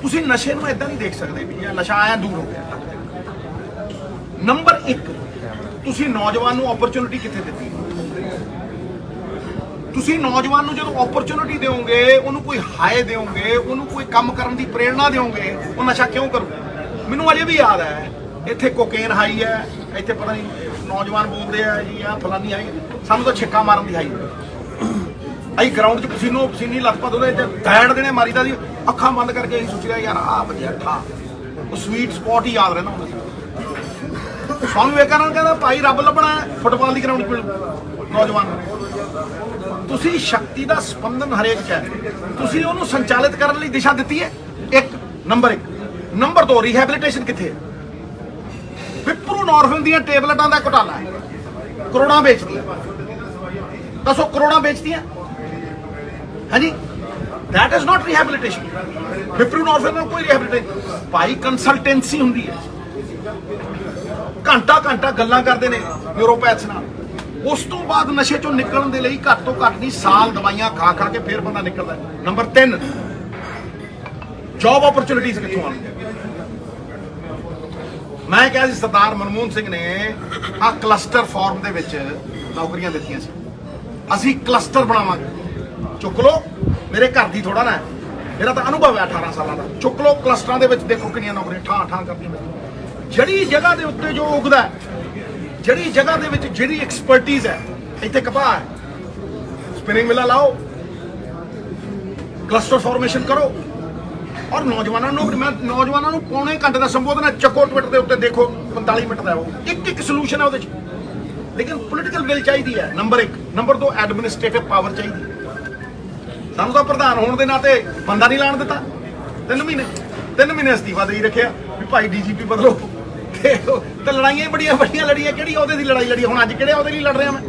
ਤੁਸੀਂ ਨਸ਼ੇ ਨੂੰ ਇਦਾਂ ਨਹੀਂ ਦੇਖ ਸਕਦੇ ਵੀ ਇਹ ਨਸ਼ਾ ਆਇਆ ਦੂਰ ਹੋ ਗਿਆ। ਨੰਬਰ 1 ਤੁਸੀਂ ਨੌਜਵਾਨ ਨੂੰ ਓਪਰਚੁਨਿਟੀ ਕਿੱਥੇ ਦਿੱਤੀ? ਤੁਸੀਂ ਨੌਜਵਾਨ ਨੂੰ ਜਦੋਂ ਓਪਰਚੁਨਿਟੀ ਦਿਓਗੇ, ਉਹਨੂੰ ਕੋਈ ਹਾਏ ਦਿਓਗੇ, ਉਹਨੂੰ ਕੋਈ ਕੰਮ ਕਰਨ ਦੀ ਪ੍ਰੇਰਣਾ ਦਿਓਗੇ, ਉਹ ਨਸ਼ਾ ਕਿਉਂ ਕਰੂ? ਮੈਨੂੰ ਅਜੇ ਵੀ ਯਾਦ ਹੈ, ਇੱਥੇ ਕੋਕੇਨ ਹਾਈ ਹੈ, ਇੱਥੇ ਪਤਾ ਨਹੀਂ ਨੌਜਵਾਨ ਬੋਲਦੇ ਆ ਜੀ ਆ ਫਲਾਨੀ ਹਾਈ, ਸਾਨੂੰ ਤਾਂ ਛਿੱਕਾ ਮਾਰਨ ਦੀ ਹਾਈ। ਅਸੀਂ ਗਰਾਊਂਡ 'ਚ ਪਸੀਨੀ ਲੱਥਪੱਥ ਉਹਦੇ ਤੇ ਦੈੜ ਦੇਣੇ ਮਾਰੀਦਾ ਸੀ, ਅੱਖਾਂ ਬੰਦ ਕਰਕੇ ਅਸੀਂ ਸੋਚਿਆ ਯਾਰ ਆਹ ਵਧੀਆ ਠਾ, ਉਹ ਸਵੀਟ ਸਪੌਟ ਹੀ ਯਾਦ ਰਹਿੰਦਾ ਹੁੰਦਾ ਸੀ। ਸਵਾਮੀ ਵਿਵੇਕਾਨੰਦ ਕਹਿੰਦਾ ਭਾਈ ਰੱਬ ਲੱਭਣਾ ਫੁੱਟਬਾਲ ਦੀ ਗਰਾਊਂਡ 'ਚ ਮਿਲੂ ਨੌਜਵਾਨ ਨੂੰ। ਤੁਸੀਂ ਸ਼ਕਤੀ ਦਾ ਸਪੰਦਨ ਹਰੇਕ 'ਚ ਹੈ, ਤੁਸੀਂ ਉਹਨੂੰ ਸੰਚਾਲਿਤ ਕਰਨ ਲਈ ਦਿਸ਼ਾ ਦਿੱਤੀ ਹੈ। ਨੰਬਰ 1। ਨੰਬਰ 2, ਰੀਹੈਬਿਲਿਟੇਸ਼ਨ ਕਿੱਥੇ ਹੈ? ਵਿਪਰੂ ਨੋਰਫਿਨ ਦੀਆਂ ਟੇਬਲੇਟਾਂ ਦਾ ਘੁਟਾਲਾ ਹੈ, ਕਰੋੜਾਂ ਵੇਚਦੀਆਂ। ਦੱਸੋ ਕਰੋੜਾਂ ਵੇਚਦੀਆਂ? ਹਾਂਜੀ, that is not rehabilitation. ਵਿਪਰੂ ਨੋਰਫਿਨ ਨਾਲ ਕੋਈ ਰੀਹੈਬਿਲਿਟੇਸ਼ਨ ਭਾਈ ਕੰਸਲਟੈਂਸੀ ਹੁੰਦੀ ਹੈ। ਘੰਟਾ ਗੱਲਾਂ ਕਰਦੇ ਨੇ ਨਿਊਰੋਪੈਥਸ ਨਾਲ, ਉਸ ਤੋਂ ਬਾਅਦ ਨਸ਼ੇ ਚੋਂ ਨਿਕਲਣ ਦੇ ਲਈ ਘੱਟ ਤੋਂ ਘੱਟ ਨਹੀਂ ਸਾਲ ਦਵਾਈਆਂ ਖਾ ਕੇ ਫਿਰ ਬੰਦਾ ਨਿਕਲਦਾ। ਨੰਬਰ 3, ਜੌਬ ਓਪਰਚੁਨਿਟੀਜ਼ ਕਿੱਥੋਂ ਆਉਣਗੀਆਂ? ਮੈਂ ਕਿਹਾ ਸੀ ਸਰਦਾਰ ਮਨਮੋਹਨ ਸਿੰਘ ਨੇ ਆ ਕਲਸਟਰ ਫਾਰਮ ਦੇ ਵਿੱਚ ਨੌਕਰੀਆਂ ਦਿੱਤੀਆਂ ਸੀ, ਅਸੀਂ ਕਲਸਟਰ ਬਣਾਵਾਂਗੇ। ਚੁੱਕ ਲਓ, ਮੇਰੇ ਘਰ ਦੀ ਥੋੜਾ ਨਾ, ਮੇਰਾ ਤਾਂ ਅਨੁਭਵ ਹੈ 18 ਸਾਲਾਂ ਦਾ। ਚੁੱਕ ਲਓ ਕਲਸਟਰਾਂ ਦੇ ਵਿੱਚ, ਦੇਖੋ ਕਿੰਨੀਆਂ ਨੌਕਰੀਆਂ ਠਾਂ ਕਰਦੀਆਂ। ਜਿਹੜੀ ਜਗ੍ਹਾ ਦੇ ਉੱਤੇ ਜੋ ਉਗਦਾ ਹੈ, ਜਿਹੜੀ ਜਗ੍ਹਾ ਦੇ ਵਿੱਚ ਜਿਹੜੀ ਐਕਸਪਰਟੀਜ਼ ਹੈ, ਇੱਥੇ ਕਪਾਹ ਹੈ, ਸਪਿਨਿੰਗ ਮਿਲਾਂ ਲਾਓ, ਕਲਸਟਰ ਫਾਰਮੇਸ਼ਨ ਕਰੋ। ਔਰ ਨੌਜਵਾਨਾਂ ਨੂੰ ਪੌਣੇ ਘੰਟੇ ਦਾ ਸੰਬੋਧਨ ਹੈ, ਚੱਕੋ ਟਵਿੱਟਰ ਦੇ ਉੱਤੇ ਦੇਖੋ 45 ਮਿੰਟ ਦਾ, ਉਹ ਇੱਕ ਸੋਲੂਸ਼ਨ ਹੈ ਉਹਦੇ 'ਚ। ਲੇਕਿਨ ਪੋਲੀਟੀਕਲ ਵਿਲ ਚਾਹੀਦੀ ਹੈ, ਨੰਬਰ 1। ਨੰਬਰ 2, ਐਡਮਿਨਿਸਟ੍ਰੇਟਿਵ ਪਾਵਰ ਚਾਹੀਦੀ ਹੈ। ਸਾਨੂੰ ਤਾਂ ਪ੍ਰਧਾਨ ਹੋਣ ਦੇ ਨਾਤੇ ਬੰਦਾ ਨਹੀਂ ਲਾਣ ਦਿੱਤਾ। 3 ਮਹੀਨੇ ਅਸਤੀਫਾ ਦੇ ਹੀ ਰੱਖਿਆ ਵੀ ਭਾਈ ਡੀਜੀਪੀ ਬਦਲੋ, ਤੇ ਲੜਾਈਆਂ ਹੀ ਬੜੀਆਂ ਲੜੀਆਂ। ਕਿਹੜੀ ਉਹਦੇ ਦੀ ਲੜਾਈ ਲੜੀ? ਹੁਣ ਅੱਜ ਕਿਹੜੇ ਉਹਦੇ ਲਈ ਲੜ ਰਿਹਾ ਮੈਂ?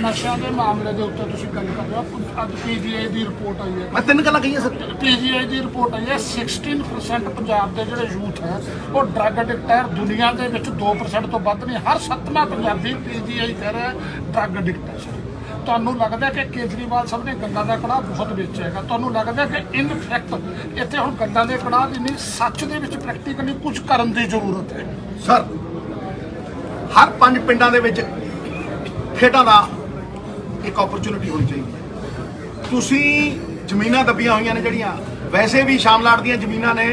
ਨਸ਼ਿਆਂ ਦੇ ਮਾਮਲੇ ਦੇ ਉੱਤੇ ਤੁਸੀਂ ਗੱਲ ਕਰ ਰਹੇ ਹੋ, ਅੱਜ ਪੀਜੀਆਈ ਦੀ ਰਿਪੋਰਟ ਆਈ ਹੈ। ਮੈਂ 3 ਗੱਲਾਂ ਕਹੀਆਂ ਸਰ। ਪੀਜੀਆਈ ਦੀ ਰਿਪੋਰਟ ਆਈ ਹੈ, 16% ਪੰਜਾਬ ਦੇ ਜਿਹੜੇ ਯੂਥ ਹੈ ਉਹ ਡਰੱਗ ਐਡਿਕਟ ਹੈ। ਦੁਨੀਆ ਦੇ ਵਿੱਚ 2% ਤੋਂ ਵੱਧ ਨਹੀਂ, ਹਰ 7ਵਾਂ ਪੰਜਾਬੀ ਪੀਜੀਆਈ ਕਹਿ ਰਿਹਾ ਡਰੱਗ ਐਡਿਕਟ ਹੈ। ਤੁਹਾਨੂੰ ਲੱਗਦਾ ਕਿ ਕੇਜਰੀਵਾਲ ਸਾਹਿਬ ਨੇ ਗੰਨਾਂ ਦਾ ਕੜਾਹ ਬਹੁਤ ਵੇਚਿਆ ਹੈਗਾ? ਤੁਹਾਨੂੰ ਲੱਗਦਾ ਕਿ ਇਨ ਫੈਕਟ ਇੱਥੇ ਹੁਣ ਗੰਨਾਂ ਦੇ ਕੜਾਹ ਦੀ ਨਹੀਂ, ਸੱਚ ਦੇ ਵਿੱਚ ਪ੍ਰੈਕਟੀਕਲੀ ਕੁਝ ਕਰਨ ਦੀ ਜ਼ਰੂਰਤ ਹੈ? ਸਰ, ਹਰ 5 ਪਿੰਡਾਂ ਦੇ ਵਿੱਚ ਖੇਡਾਂ ਦਾ ਇੱਕ ਓਪਰਚੁਨਿਟੀ ਹੋਣੀ ਚਾਹੀਦੀ ਹੈ। ਤੁਸੀਂ ਜ਼ਮੀਨਾਂ ਦੱਬੀਆਂ ਹੋਈਆਂ ਨੇ ਜਿਹੜੀਆਂ, ਵੈਸੇ ਵੀ ਸ਼ਾਮਲਾਟ ਦੀਆਂ ਜ਼ਮੀਨਾਂ ਨੇ,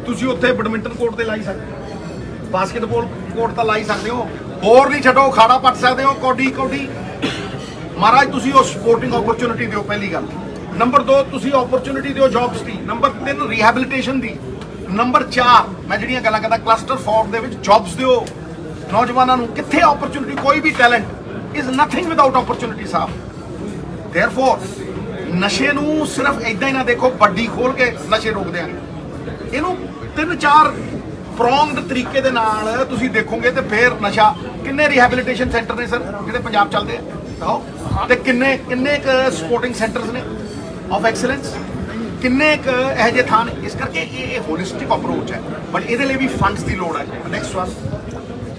ਤੁਸੀਂ ਉੱਥੇ ਬੈਡਮਿੰਟਨ ਕੋਰਟ ਤੇ ਲਾਈ ਸਕਦੇ ਹੋ, ਬਾਸਕਟਬਾਲ ਕੋਰਟ ਤਾਂ ਲਾਈ ਸਕਦੇ ਹੋ, ਹੋਰ ਨਹੀਂ ਛੱਡੋ ਖਾੜਾ ਪੱਟ ਸਕਦੇ ਹੋ, ਕੌਡੀ ਮਹਾਰਾਜ। ਤੁਸੀਂ ਉਹ ਸਪੋਰਟਿੰਗ ਓਪਰਚੁਨਿਟੀ ਦਿਓ, ਪਹਿਲੀ ਗੱਲ। ਨੰਬਰ 2, ਤੁਸੀਂ ਓਪਰਚੁਨਿਟੀ ਦਿਓ ਜੌਬਸ ਦੀ। ਨੰਬਰ 3, ਰੀਹੈਬਿਲਿਟੇਸ਼ਨ ਦੀ। ਨੰਬਰ 4, ਮੈਂ ਜਿਹੜੀਆਂ ਗੱਲਾਂ ਕਰਦਾ ਕਲਸਟਰ ਫਾਰਮ ਦੇ ਵਿੱਚ ਜੌਬਸ ਦਿਓ ਨੌਜਵਾਨਾਂ ਨੂੰ। ਕਿੱਥੇ ਓਪਰਚੁਨਿਟੀ? ਕੋਈ ਵੀ talent is nothing without opportunity ਸਾਹਿਬ। therefore ਨਸ਼ੇ ਨੂੰ ਸਿਰਫ ਇਦਾਂ ਹੀ ਨਾ ਦੇਖੋ ਵੱਡੀ ਖੋਲ ਕੇ ਨਸ਼ੇ ਰੋਕਦੇ ਆ, ਇਹਨੂੰ 3-4 ਪ੍ਰੋਂਗਡ ਤਰੀਕੇ ਦੇ ਨਾਲ ਤੁਸੀਂ ਦੇਖੋਗੇ ਤੇ ਫਿਰ ਨਸ਼ਾ। ਕਿੰਨੇ ਰੀਹੈਬਿਲਿਟੇਸ਼ਨ ਸੈਂਟਰ ਨੇ ਸਰ ਜਿਹੜੇ ਪੰਜਾਬ ਚੱਲਦੇ ਆ? ਤੇ ਕਿੰਨੇ ਕ ਸਪੋਰਟਿੰਗ ਸੈਂਟਰਸ ਨੇ ਆਫ ਐਕਸਲੈਂਸ? ਕਿੰਨੇ ਕ ਇਹੋ ਜਿਹੇ ਥਾਂ ਨੇ? ਇਸ ਕਰਕੇ ਇਹ ਹੋਲਿਸਟਿਕ ਅਪਰੋਚ ਹੈ, ਬਟ ਇਹਦੇ ਲਈ ਵੀ ਫੰਡਸ ਦੀ ਲੋੜ ਹੈ। ਨੈਕਸਟ ਵਨ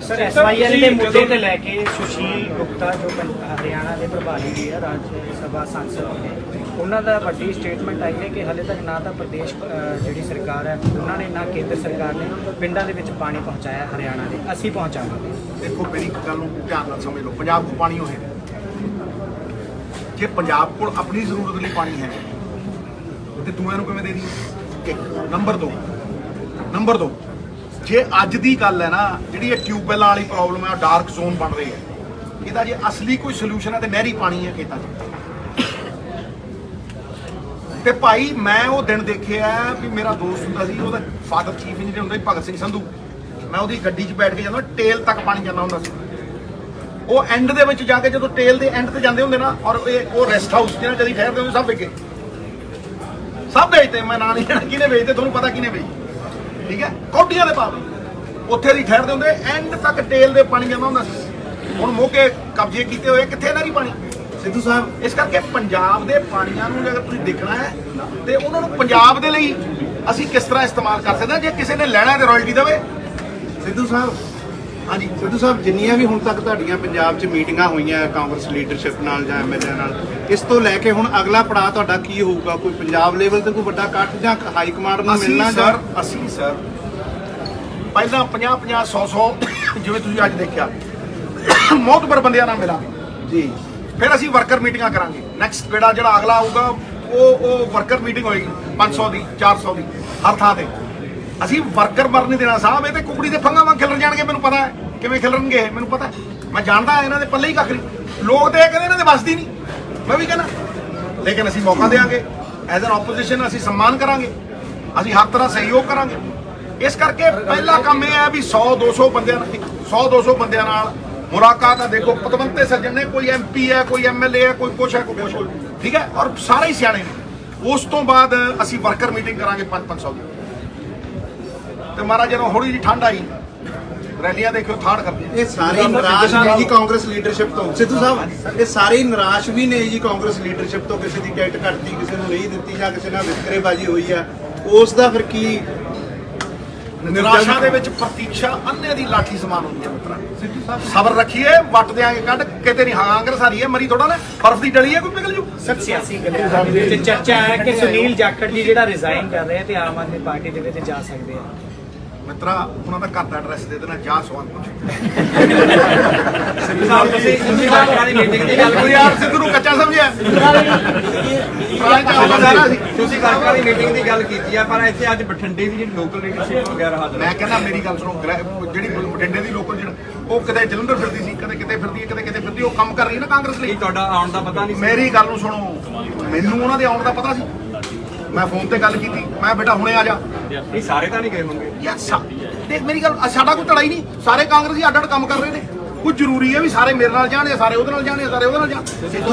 ਸਰ, SYL ਦੇ ਮੁੱਦੇ ਤੇ ਲੈ ਕੇ ਸੁਸ਼ੀਲ ਗੁਪਤਾ ਜੋ ਹਰਿਆਣਾ ਦੇ ਪ੍ਰਭਾਰੀ ਵੀ ਹੈ, ਰਾਜ ਸਭਾ ਸੰਸਦ ਨੇ, ਉਹਨਾਂ ਦਾ ਵੱਡੀ ਸਟੇਟਮੈਂਟ ਆਈ ਹੈ ਕਿ ਹਾਲੇ ਤੱਕ ਨਾ ਤਾਂ ਪ੍ਰਦੇਸ਼ ਜਿਹੜੀ ਸਰਕਾਰ ਹੈ ਉਹਨਾਂ ਨੇ, ਨਾ ਕੇਂਦਰ ਸਰਕਾਰ ਨੇ ਪਿੰਡਾਂ ਦੇ ਵਿੱਚ ਪਾਣੀ ਪਹੁੰਚਾਇਆ ਹਰਿਆਣਾ ਦੇ। ਅਸੀਂ ਪਹੁੰਚਾਵਾਂਗੇ। ਦੇਖੋ, ਮੇਰੀ ਗੱਲ ਨੂੰ ਧਿਆਨ ਨਾਲ ਸਮਝ ਲਓ। ਪੰਜਾਬ ਕੋਲ ਪਾਣੀ ਹੋਏ, ਜੇ ਪੰਜਾਬ ਕੋਲ ਆਪਣੀ ਜ਼ਰੂਰਤ ਲਈ ਪਾਣੀ ਹੈ ਤੇ ਦੂਆਂ ਨੂੰ ਕਿਵੇਂ ਦੇ ਦੀ? ਨੰਬਰ 2, ਜੇ ਅੱਜ ਦੀ ਗੱਲ ਹੈ ਨਾ, ਜਿਹੜੀ ਇਹ ਟਿਊਬਵੈਲਾਂ ਵਾਲੀ ਪ੍ਰੋਬਲਮ ਹੈ, ਡਾਰਕ ਜ਼ੋਨ ਬਣ ਰਹੀ ਹੈ, ਇਹਦਾ ਜੇ ਅਸਲੀ ਕੋਈ ਸੋਲੂਸ਼ਨ ਹੈ ਤੇ ਨਹਿਰੀ ਪਾਣੀ ਹੈ ਖੇਤਾਂ 'ਚ। ਤੇ ਭਾਈ ਮੈਂ ਉਹ ਦਿਨ ਦੇਖਿਆ ਵੀ ਮੇਰਾ ਦੋਸਤ ਹੁੰਦਾ ਸੀ, ਉਹਦਾ ਫਾਦਰ ਚੀਫ ਇੰਜੀਨੀਅਰ ਹੁੰਦਾ ਸੀ ਭਗਤ ਸਿੰਘ ਸੰਧੂ। ਮੈਂ ਉਹਦੀ ਗੱਡੀ 'ਚ ਬੈਠ ਕੇ ਜਾਂਦਾ, ਟੇਲ ਤੱਕ ਪਾਣੀ ਜਾਂਦਾ ਹੁੰਦਾ ਸੀ। ਉਹ ਐਂਡ ਦੇ ਵਿੱਚ ਜਾ ਕੇ ਜਦੋਂ ਟੇਲ ਦੇ ਐਂਡ ਤੇ ਜਾਂਦੇ ਹੁੰਦੇ ਨਾ, ਔਰ ਉਹ ਰੈਸਟ ਹਾਊਸ ਜਿਹਨਾਂ ਜਦੀ ਠਹਿਰਦੇ ਹੁੰਦੇ, ਸਭ ਵਿਕੇ, ਸਭ ਵੇਚਦੇ। ਮੈਂ ਨਾਂ ਨਹੀਂ ਲੈਣਾ ਕਿਹਨੇ ਵੇਚਦੇ, ਤੁਹਾਨੂੰ ਪਤਾ ਕਿਹਨੇ ਵੇਚਦੇ, ਠੀਕ ਹੈ? ਕੌਡੀਆਂ ਦੇ ਭਾਅ ਉੱਥੇ ਦੀ ਠਹਿਰਦੇ ਹੁੰਦੇ, ਐਂਡ ਤੱਕ ਟੇਲ ਦੇ ਪਾਣੀ ਜਾਂਦਾ ਹੁੰਦਾ ਸੀ। ਹੁਣ ਮੋਕੇ ਕਬਜ਼ੇ ਕੀਤੇ ਹੋਏ, ਕਿੱਥੇ ਇਹਨਾਂ ਦੀ ਪਾਣੀ? ਸਿੱਧੂ ਸਾਹਿਬ, ਇਸ ਕਰਕੇ ਪੰਜਾਬ ਦੇ ਪਾਣੀਆਂ ਨੂੰ ਅਗਰ ਤੁਸੀਂ ਦੇਖਣਾ ਹੈ ਤੇ ਉਹਨਾਂ ਨੂੰ ਪੰਜਾਬ ਦੇ ਲਈ ਅਸੀਂ ਕਿਸ ਤਰ੍ਹਾਂ ਇਸਤੇਮਾਲ ਕਰ ਸਕਦੇ ਹਾਂ। ਜੇ ਕਿਸੇ ਨੇ ਲੈਣਾ ਤੇ ਰਾਇਲਟੀ ਦੇਵੇ। ਸਿੱਧੂ ਸਾਹਿਬ, ਹਾਂਜੀ ਸਿੱਧੂ ਸਾਹਿਬ, ਜਿੰਨੀਆਂ ਵੀ ਹੁਣ ਤੱਕ ਤੁਹਾਡੀਆਂ ਪੰਜਾਬ 'ਚ ਮੀਟਿੰਗਾਂ ਹੋਈਆਂ ਕਾਂਗਰਸ ਲੀਡਰਸ਼ਿਪ ਨਾਲ ਜਾਂ MLA ਨਾਲ, ਇਸ ਤੋਂ ਲੈ ਕੇ ਹੁਣ ਅਗਲਾ ਪੜਾਅ ਤੁਹਾਡਾ ਕੀ ਹੋਊਗਾ? ਕੋਈ ਪੰਜਾਬ ਲੈਵਲ ਤੇ ਕੋਈ ਵੱਡਾ ਇਕੱਠ ਜਾਂ ਹਾਈ ਕਮਾਂਡ ਨੂੰ ਮਿਲਣਾ? ਅਸੀਂ ਸਰ ਪਹਿਲਾਂ 50-50, 100-100 ਜਿਵੇਂ ਤੁਸੀਂ ਅੱਜ ਦੇਖਿਆ ਮੌਤਬਰ ਬੰਦਿਆਂ ਨਾਲ ਮਿਲਾਂਗੇ ਜੀ। ਫਿਰ ਅਸੀਂ ਵਰਕਰ ਮੀਟਿੰਗਾਂ ਕਰਾਂਗੇ। ਨੈਕਸਟ ਗੇੜਾ ਜਿਹੜਾ ਅਗਲਾ ਆਊਗਾ ਉਹ ਵਰਕਰ ਮੀਟਿੰਗ ਹੋਏਗੀ 500 ਦੀ 400 ਦੀ ਹਰ ਥਾਂ ਤੇ। ਅਸੀਂ ਵਰਕਰ ਮਰ ਨਹੀਂ ਦੇਣਾ ਸਾਹਿਬ। ਇਹ ਤੇ ਕੁਕੜੀ ਦੇ ਫੰਗਾਂ ਵਾਂਗ ਖਿਲਰ ਜਾਣਗੇ, ਮੈਨੂੰ ਪਤਾ ਹੈ ਕਿਵੇਂ ਖਿਲਰਨਗੇ ਇਹ ਮੈਨੂੰ ਪਤਾ ਹੈ। ਮੈਂ ਜਾਣਦਾ ਇਹਨਾਂ ਦੇ ਪੱਲੇ ਹੀ ਕੱਖ ਨਹੀਂ। ਲੋਕ ਤੇ ਇਹ ਕਹਿੰਦੇ ਇਹਨਾਂ ਦੇ ਵੱਸਦੀ ਨਹੀਂ, ਮੈਂ ਵੀ ਕਹਿੰਦਾ, ਲੇਕਿਨ ਅਸੀਂ ਮੌਕਾ ਦੇਵਾਂਗੇ। ਐਜ਼ ਐਨ ਆਪੋਜੀਸ਼ਨ ਅਸੀਂ ਸਨਮਾਨ ਕਰਾਂਗੇ, ਅਸੀਂ ਹਰ ਤਰ੍ਹਾਂ ਸਹਿਯੋਗ ਕਰਾਂਗੇ। ਇਸ ਕਰਕੇ ਪਹਿਲਾ ਕੰਮ ਇਹ ਹੈ ਵੀ 100-200 ਬੰਦਿਆਂ ਨਾਲ 100-200 ਬੰਦਿਆਂ ਨਾਲ ਮੁਲਾਕਾਤ ਹੈ। ਦੇਖੋ ਪਤਵੰਤੇ ਸੱਜਣ ਨੇ, ਕੋਈ MP ਹੈ, ਕੋਈ MLA ਹੈ, ਕੋਈ ਕੁਛ ਹੈ, ਕੋਈ ਕੁਛ, ਠੀਕ ਹੈ, ਔਰ ਸਾਰੇ ਹੀ ਸਿਆਣੇ ਨੇ। ਉਸ ਤੋਂ ਬਾਅਦ ਅਸੀਂ ਵਰਕਰ ਮੀਟਿੰਗ ਕਰਾਂਗੇ 500 ਦੀ। ਤੇ ਮਹਾਰਾਜ ਜਦੋਂ ਹੌਲੀ ਜਿਹੀ ਠੰਡ ਆਈ, ਰੈਲੀਆਂ ਦੇਖਿਓ ਥਾੜ ਕਰਦੇ। ਇਹ ਸਾਰੇ ਨਿਰਾਸ਼ ਨੇ ਜੀ ਕਾਂਗਰਸ ਲੀਡਰਸ਼ਿਪ ਤੋਂ। ਸਿੱਧੂ ਸਾਹਿਬ, ਇਹ ਸਾਰੇ ਨਿਰਾਸ਼ ਵੀ ਨੇ ਜੀ ਕਾਂਗਰਸ ਲੀਡਰਸ਼ਿਪ ਤੋਂ। ਕਿਸੇ ਦੀ ਟਿਕਟ ਘਟਦੀ, ਕਿਸੇ ਨੂੰ ਨਹੀਂ ਦਿੱਤੀ, ਜਾਂ ਕਿਸੇ ਨਾਲ ਵਿਤਕਰੇਬਾਜ਼ੀ ਹੋਈ ਆ, ਉਸ ਦਾ ਫਿਰ ਕੀ? ਨਿਰਾਸ਼ਾ ਦੇ ਵਿੱਚ ਪ੍ਰਤੀਕਸ਼ਾ ਅੰਨੇ ਦੀ ਲਾਠੀ ਸਮਾਨ ਹੁੰਦੀ ਹੈ ਮਿੱਤਰਾ। ਸਿੱਧੂ ਸਾਹਿਬ ਸਬਰ ਰੱਖੀਏ, ਵੱਟ ਦਿਆਂਗੇ ਕੱਢ। ਕਿਤੇ ਨਹੀਂ ਕਾਂਗਰਸ ਹਾਰੀ ਹੈ, ਮਰੀ ਥੋੜਾ ਨਾ, ਬਰਫ਼ ਦੀ ਡਲੀ ਹੈ, ਕੋਈ ਨਿਕਲ ਜੂ। ਸਰ ਸਿਆਸੀ ਗੱਲਾਂ ਦੇ ਵਿੱਚ ਚਰਚਾ ਹੈ ਕਿ ਸੁਨੀਲ ਜਾਖੜ ਜੀ ਜਿਹੜਾ ਰਿਜ਼ਾਈਨ ਕਰ ਰਹੇ ਤੇ ਆਮ ਆਦਮੀ ਪਾਰਟੀ ਦੇ ਵਿੱਚ ਜਾ ਸਕਦੇ ਆ। ਮਿੱਤਰਾ ਉਹਨਾਂ ਦਾ ਘਰ ਦਾ ਐਡਰੈਸ ਦੇ ਦੇਣਾ, ਜਾ ਸਵਾਲ ਪੁੱਛ। ਤੁਸੀਂ ਸਰਕਾਰੀ ਮੀਟਿੰਗ ਦੀ ਗੱਲ ਕੋਈ ਯਾਰ ਸਿੱਧੂ ਨੂੰ ਕੱਚਾ ਸਮਝਿਆ। ਤੁਸੀਂ ਸਰਕਾਰੀ ਮੀਟਿੰਗ ਦੀ ਗੱਲ ਕੀਤੀ ਆ, ਪਰ ਇੱਥੇ ਅੱਜ ਬਠਿੰਡੇ ਦੀ ਜਿਹੜੀ ਲੋਕਲ ਲੀਡਰਸ਼ਿਪ ਵਗੈਰਾ ਹਾਜ਼ਰ ਮੈਂ ਕਹਿੰਦਾ ਮੇਰੀ ਗੱਲ ਸੁਣੋ, ਜਿਹੜੀ ਬਠਿੰਡੇ ਦੀ ਲੋਕਲ ਜਿਹੜਾ ਉਹ ਕਿਤੇ ਜਲੰਧਰ ਫਿਰਦੀ ਸੀ, ਕਦੇ ਕਿਤੇ ਫਿਰਦੀ ਹੈ, ਕਦੇ ਕਿਤੇ ਫਿਰਦੀ, ਉਹ ਕੰਮ ਕਰ ਰਹੀ ਹੈ ਨਾ ਕਾਂਗਰਸ ਲਈ। ਤੁਹਾਡਾ ਆਉਣ ਦਾ ਪਤਾ ਨਹੀਂ ਸੀ? ਮੇਰੀ ਗੱਲ ਨੂੰ ਸੁਣੋ, ਮੈਨੂੰ ਉਹਨਾਂ ਦੇ ਆਉਣ ਦਾ ਪਤਾ ਸੀ। ਮੈਂ ਫੋਨ ਤੇ ਗੱਲ ਕੀਤੀ, ਮੈਂ ਬੇਟਾ ਹੁਣੇ ਆ ਜਾ। ਨਹੀਂ ਸਾਰੇ ਤਾਂ ਨਹੀਂ ਗਏ ਹੋਣਗੇ ਯਾਰ ਦੇਖ ਮੇਰੀ ਗੱਲ, ਸਾਡਾ ਕੋਈ ਲੜਾਈ ਨਹੀਂ, ਸਾਰੇ ਕਾਂਗਰਸੀ ਅੱਡ ਅੱਡ ਕੰਮ ਕਰ ਰਹੇ ਨੇ। ਕੋਈ ਜ਼ਰੂਰੀ ਹੈ ਵੀ ਸਾਰੇ ਮੇਰੇ ਨਾਲ ਜਾਣ ਜਾਂ ਸਾਰੇ ਉਹਦੇ ਨਾਲ ਜਾਣ ਜਾਂ ਸਾਰੇ ਉਹਦੇ ਨਾਲ ਜਾਣ।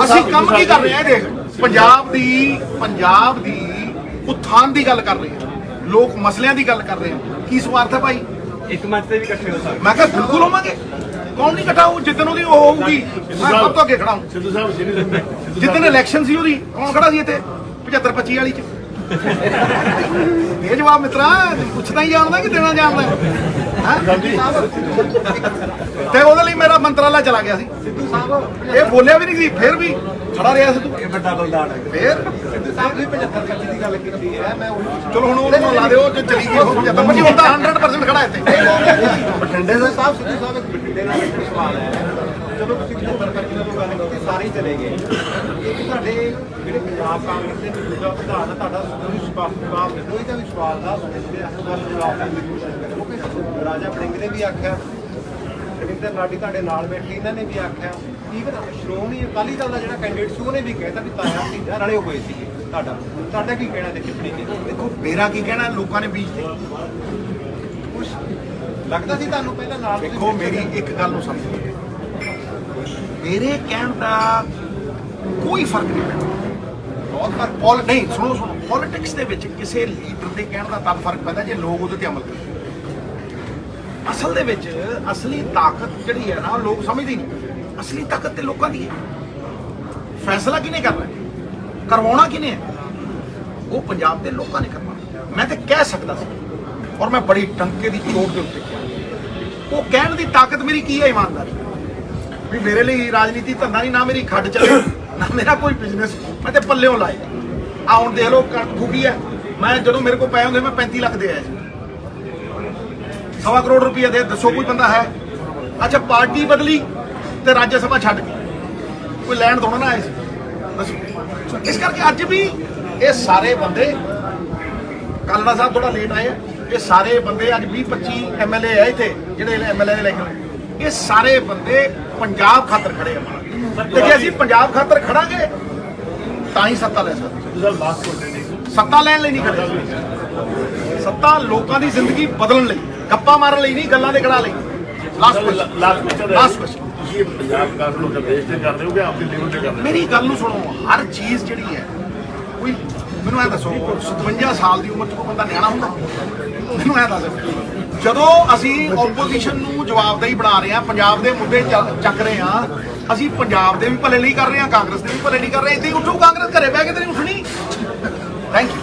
ਅਸੀਂ ਕੰਮ ਕੀ ਕਰ ਰਹੇ ਹਾਂ? ਦੇਖ ਪੰਜਾਬ ਦੀ ਉਥਾਨ ਦੀ ਗੱਲ ਕਰ ਰਹੇ ਹਾਂ, ਲੋਕ ਮਸਲਿਆਂ ਦੀ ਗੱਲ ਕਰ ਰਹੇ ਹਾਂ। ਕੀ ਸਵਾਰਥ ਹੈ ਭਾਈ? ਇੱਕ ਮੰਚ ਤੇ ਵੀ ਇਕੱਠੇ ਹੋ ਸਕਦੇ। ਮੈਂ ਕਿਹਾ ਬਿਲਕੁਲ ਹੋਵਾਂਗੇ। ਕੌਣ ਨਹੀਂ ਇਕੱਠਾ ਹੋਊ? ਜਿੱਦਣ ਉਹਦੀ ਉਹ ਹੋਊਗੀ ਮੈਂ ਸਭ ਤੋਂ ਅੱਗੇ ਖੜਾ ਹੂੰ। ਜਿੱਦਣ ਇਲੈਕਸ਼ਨ ਸੀ ਉਹਦੀ ਕੌਣ ਖੜਾ ਸੀ ਇੱਥੇ 75-25 ਵਾਲੀ ਚ? ਇਹ ਜਵਾਬ ਮਿੱਤਰਾ ਪੁੱਛਦਾ ਹੀ ਜਾਣਦਾ ਕਿ ਦੇਣਾ ਜਾਣਦਾ ਹੈ। ਤੇ ਉਹਦੇ ਲਈ ਮੇਰਾ ਮੰਤਰਾਲਾ ਚਲਾ ਗਿਆ ਸੀ। ਸਿੱਧੂ ਸਾਹਿਬ ਇਹ ਬੋਲਿਆ ਵੀ ਨਹੀਂ ਸੀ, ਫਿਰ ਵੀ ਖੜਾ ਰਿਹਾ ਸਿੱਧੂ। ਇਹ ਵੱਡਾ ਬਲਦਾਨ ਹੈ। ਫਿਰ ਸਿੱਧੂ ਸਾਹਿਬ ਤੁਸੀਂ 75-25 ਦੀ ਗੱਲ ਕੀਤੀ ਹੈ, ਮੈਂ ਉਹੀ ਚਲੋ ਹੁਣ ਉਹਦੇ ਨਾਲ ਲਾ ਦਿਓ, ਜੇ ਚਲੀ ਗਈ ਉਹ 75-25 ਹੁਣ ਤਾਂ 100% ਖੜਾ ਇੱਥੇ। ਬਠਿੰਡੇ ਦਾ ਸਾਹਿਬ ਸਿੱਧੂ ਸਾਹਿਬ ਇੱਕ ਬਠਿੰਡੇ ਦਾ ਇੱਕ ਸਵਾਲ ਹੈ। ਚਲੋ ਤੁਸੀਂ 75-25 ਦੀ ਗੱਲ ਕੀਤੀ, ਸਾਰੇ ਹੀ ਚਲੇ ਗਏ। ਇੱਕ ਤੁਹਾਡੇ ਜਿਹੜੇ ਪੰਜਾਬ ਕਾਂਗਰਸ ਦੇ ਮੌਜੂਦਾ ਪ੍ਰਧਾਨ ਆ, ਤੁਹਾਡਾ ਕੋਈ ਜਵਾਬ ਨਹੀਂ, ਕੋਈ ਦਾ ਵੀ ਸਵਾਲ ਦਾ ਜਵਾਬ ਨਹੀਂ। ਕਿਉਂਕਿ ਰਾਜਾ ਵੜਿੰਗ ਨੇ ਵੀ ਆਖਿਆ, ਰਵਿੰਦਰ ਲਾਡੀ ਤੁਹਾਡੇ ਨਾਲ ਬੈਠੇ, ਇਹਨਾਂ ਨੇ ਵੀ ਆਖਿਆ, ਈਵਨ ਸ਼੍ਰੋਮਣੀ ਅਕਾਲੀ ਦਲ ਦਾ ਜਿਹੜਾ ਕੈਂਡੀਡੇਟ ਸੀ ਉਹਨੇ ਵੀ ਕਹਿਤਾ ਵੀ ਤਾਇਆ ਭਤੀਜਾ ਰਲੇ ਹੋਏ ਸੀਗੇ। ਤੁਹਾਡਾ ਕੀ ਕਹਿਣਾ ਤੇ ਟਿੱਪਣੀ ਤੇ? ਦੇਖੋ ਮੇਰਾ ਕੀ ਕਹਿਣਾ, ਲੋਕਾਂ ਨੇ ਬੀਜ ਤੇ ਕੁਛ ਲੱਗਦਾ ਸੀ ਤੁਹਾਨੂੰ ਪਹਿਲਾਂ ਨਾਲ? ਦੇਖੋ ਮੇਰੀ ਇੱਕ ਗੱਲ ਨੂੰ ਸਮਝੋ, ਮੇਰੇ ਕਹਿਣ ਦਾ ਕੋਈ ਫਰਕ ਨਹੀਂ ਪੈਂਦਾ। ਬਹੁਤ ਨਹੀਂ, ਸੁਣੋ ਪੋਲਿਟਿਕਸ ਦੇ ਵਿੱਚ ਕਿਸੇ ਲੀਡਰ ਦੇ ਕਹਿਣ ਦਾ ਤਾਂ ਫਰਕ ਪੈਂਦਾ ਜੇ ਲੋਕ ਉਹਦੇ ਤੇ ਅਮਲ ਕਰਨ। ਅਸਲ ਦੇ ਵਿੱਚ ਅਸਲੀ ਤਾਕਤ ਜਿਹੜੀ ਹੈ ਨਾ, ਲੋਕ ਸਮਝਦੇ ਨਹੀਂ। ਅਸਲੀ ਤਾਕਤ ਤੇ ਲੋਕਾਂ ਦੀ ਹੈ। ਫੈਸਲਾ ਕਿਹਨੇ ਕਰਨਾ, ਕਰਵਾਉਣਾ ਕਿਹਨੇ ਹੈ, ਉਹ ਪੰਜਾਬ ਦੇ ਲੋਕਾਂ ਨੇ ਕਰਨਾ। ਮੈਂ ਤੇ ਕਹਿ ਸਕਦਾ ਸੀ, ਔਰ ਮੈਂ ਬੜੀ ਟੰਕੇ ਦੀ ਚੋਟ ਦੇ ਉੱਤੇ ਕਿਹਾ। ਉਹ ਕਹਿਣ ਦੀ ਤਾਕਤ ਮੇਰੀ ਕੀ ਹੈ? ਇਮਾਨਦਾਰੀ। ਵੀ ਮੇਰੇ ਲਈ ਰਾਜਨੀਤੀ ਧੰਦਾ ਨਹੀਂ, ਨਾ ਮੇਰੀ ਖੱਡ ਚੱਲੇ, ਨਾ ਮੇਰਾ ਕੋਈ ਬਿਜ਼ਨਸ। ਮੈਂ ਤੇ ਪੱਲਿਓਂ ਲਾਏ। ਆ ਹੁਣ ਦੇਖ ਲਓ ਕਣਕ ਫੂਕੀ ਹੈ। ਮੈਂ ਜਦੋਂ ਮੇਰੇ ਕੋਲ ਪਏ ਹੁੰਦੇ ਮੈਂ 35 ਲੱਖ ਦੇ ਆਇਆ ਸੀ। 1.25 ਕਰੋੜ ਰੁਪਏ ਦੇ, ਦੱਸੋ ਕੋਈ ਬੰਦਾ ਹੈ? ਅੱਛਾ ਪਾਰਟੀ ਬਦਲੀ ਤੇ ਰਾਜ ਸਭਾ ਛੱਡ ਕੇ ਕੋਈ ਲੈਣ ਥੋੜਾ ਨਾ ਆਏ ਸੀ, ਦੱਸੋ। ਇਸ ਕਰਕੇ ਅੱਜ ਵੀ ਇਹ ਸਾਰੇ ਬੰਦੇ, ਕਾਲੜਾ ਸਾਹਿਬ ਥੋੜਾ ਲੇਟ ਆਏ ਆ, ਇਹ ਸਾਰੇ ਬੰਦੇ ਅੱਜ 20-25 MLA ਆ ਇੱਥੇ ਜਿਹੜੇ MLA ਦੇ ਇਲੈਕਸ਼ਨ, ਇਹ ਸਾਰੇ ਬੰਦੇ ਪੰਜਾਬ ਖਾਤਰ ਖੜੇ ਆ। ਤੇ ਜੇ ਅਸੀਂ ਪੰਜਾਬ ਖਾਤਰ ਖੜਾਂਗੇ ਤਾਂ ਹੀ ਸੱਤਾ ਲੈ ਸਕਦੇ। ਸੱਤਾ ਲੈਣ ਲਈ ਨਹੀਂ ਖੜੇ, ਸੱਤਾ ਲੋਕਾਂ ਦੀ ਜ਼ਿੰਦਗੀ ਬਦਲਣ ਲਈ, ਗੱਪਾਂ ਮਾਰਨ ਲਈ ਨਹੀਂ, ਗੱਲਾਂ ਦੇ ਕੜਾ ਲਈ। ਲਾਸਟ ਕੁਐਸਚਨ, ਤੁਸੀਂ ਇਹ ਪੰਜਾਬ ਕਾਰਨ ਨੂੰ ਦੇਸ਼ ਤੇ ਕਰਦੇ ਹੋ ਕਿ ਆਪਣੀ ਲੈਵਲ ਤੇ ਕਰਦੇ ਹੋ? ਮੇਰੀ ਗੱਲ ਨੂੰ ਸੁਣੋ, ਹਰ ਚੀਜ਼ ਜਿਹੜੀ ਹੈ, ਕੋਈ ਮੈਨੂੰ ਐ ਦੱਸੋ 57 ਸਾਲ ਦੀ ਉਮਰ 'ਚ ਕੋਈ ਬੰਦਾ ਨਿਆਣਾ ਹੁੰਦਾ? ਮੈਨੂੰ ਐ ਦੱਸ, ਜਦੋਂ ਅਸੀਂ ਆਪੋਜੀਸ਼ਨ ਨੂੰ ਜਵਾਬਦੇਹੀ ਬਣਾ ਰਹੇ ਹਾਂ, ਪੰਜਾਬ ਦੇ ਮੁੱਦੇ ਚੱਕ ਰਹੇ ਹਾਂ, ਅਸੀਂ ਪੰਜਾਬ ਦੇ ਵੀ ਭਲੇ ਲਈ ਕਰ ਰਹੇ ਹਾਂ, ਕਾਂਗਰਸ ਦੇ ਵੀ ਭਲੇ ਲਈ ਕਰ ਰਹੇ ਹਾਂ। ਇੱਦਾਂ ਹੀ ਉੱਠੋ ਕਾਂਗਰਸ, ਘਰੇ ਬਹਿ ਕੇ ਤੇ ਨਹੀਂ ਉੱਠਣੀ। Thank you.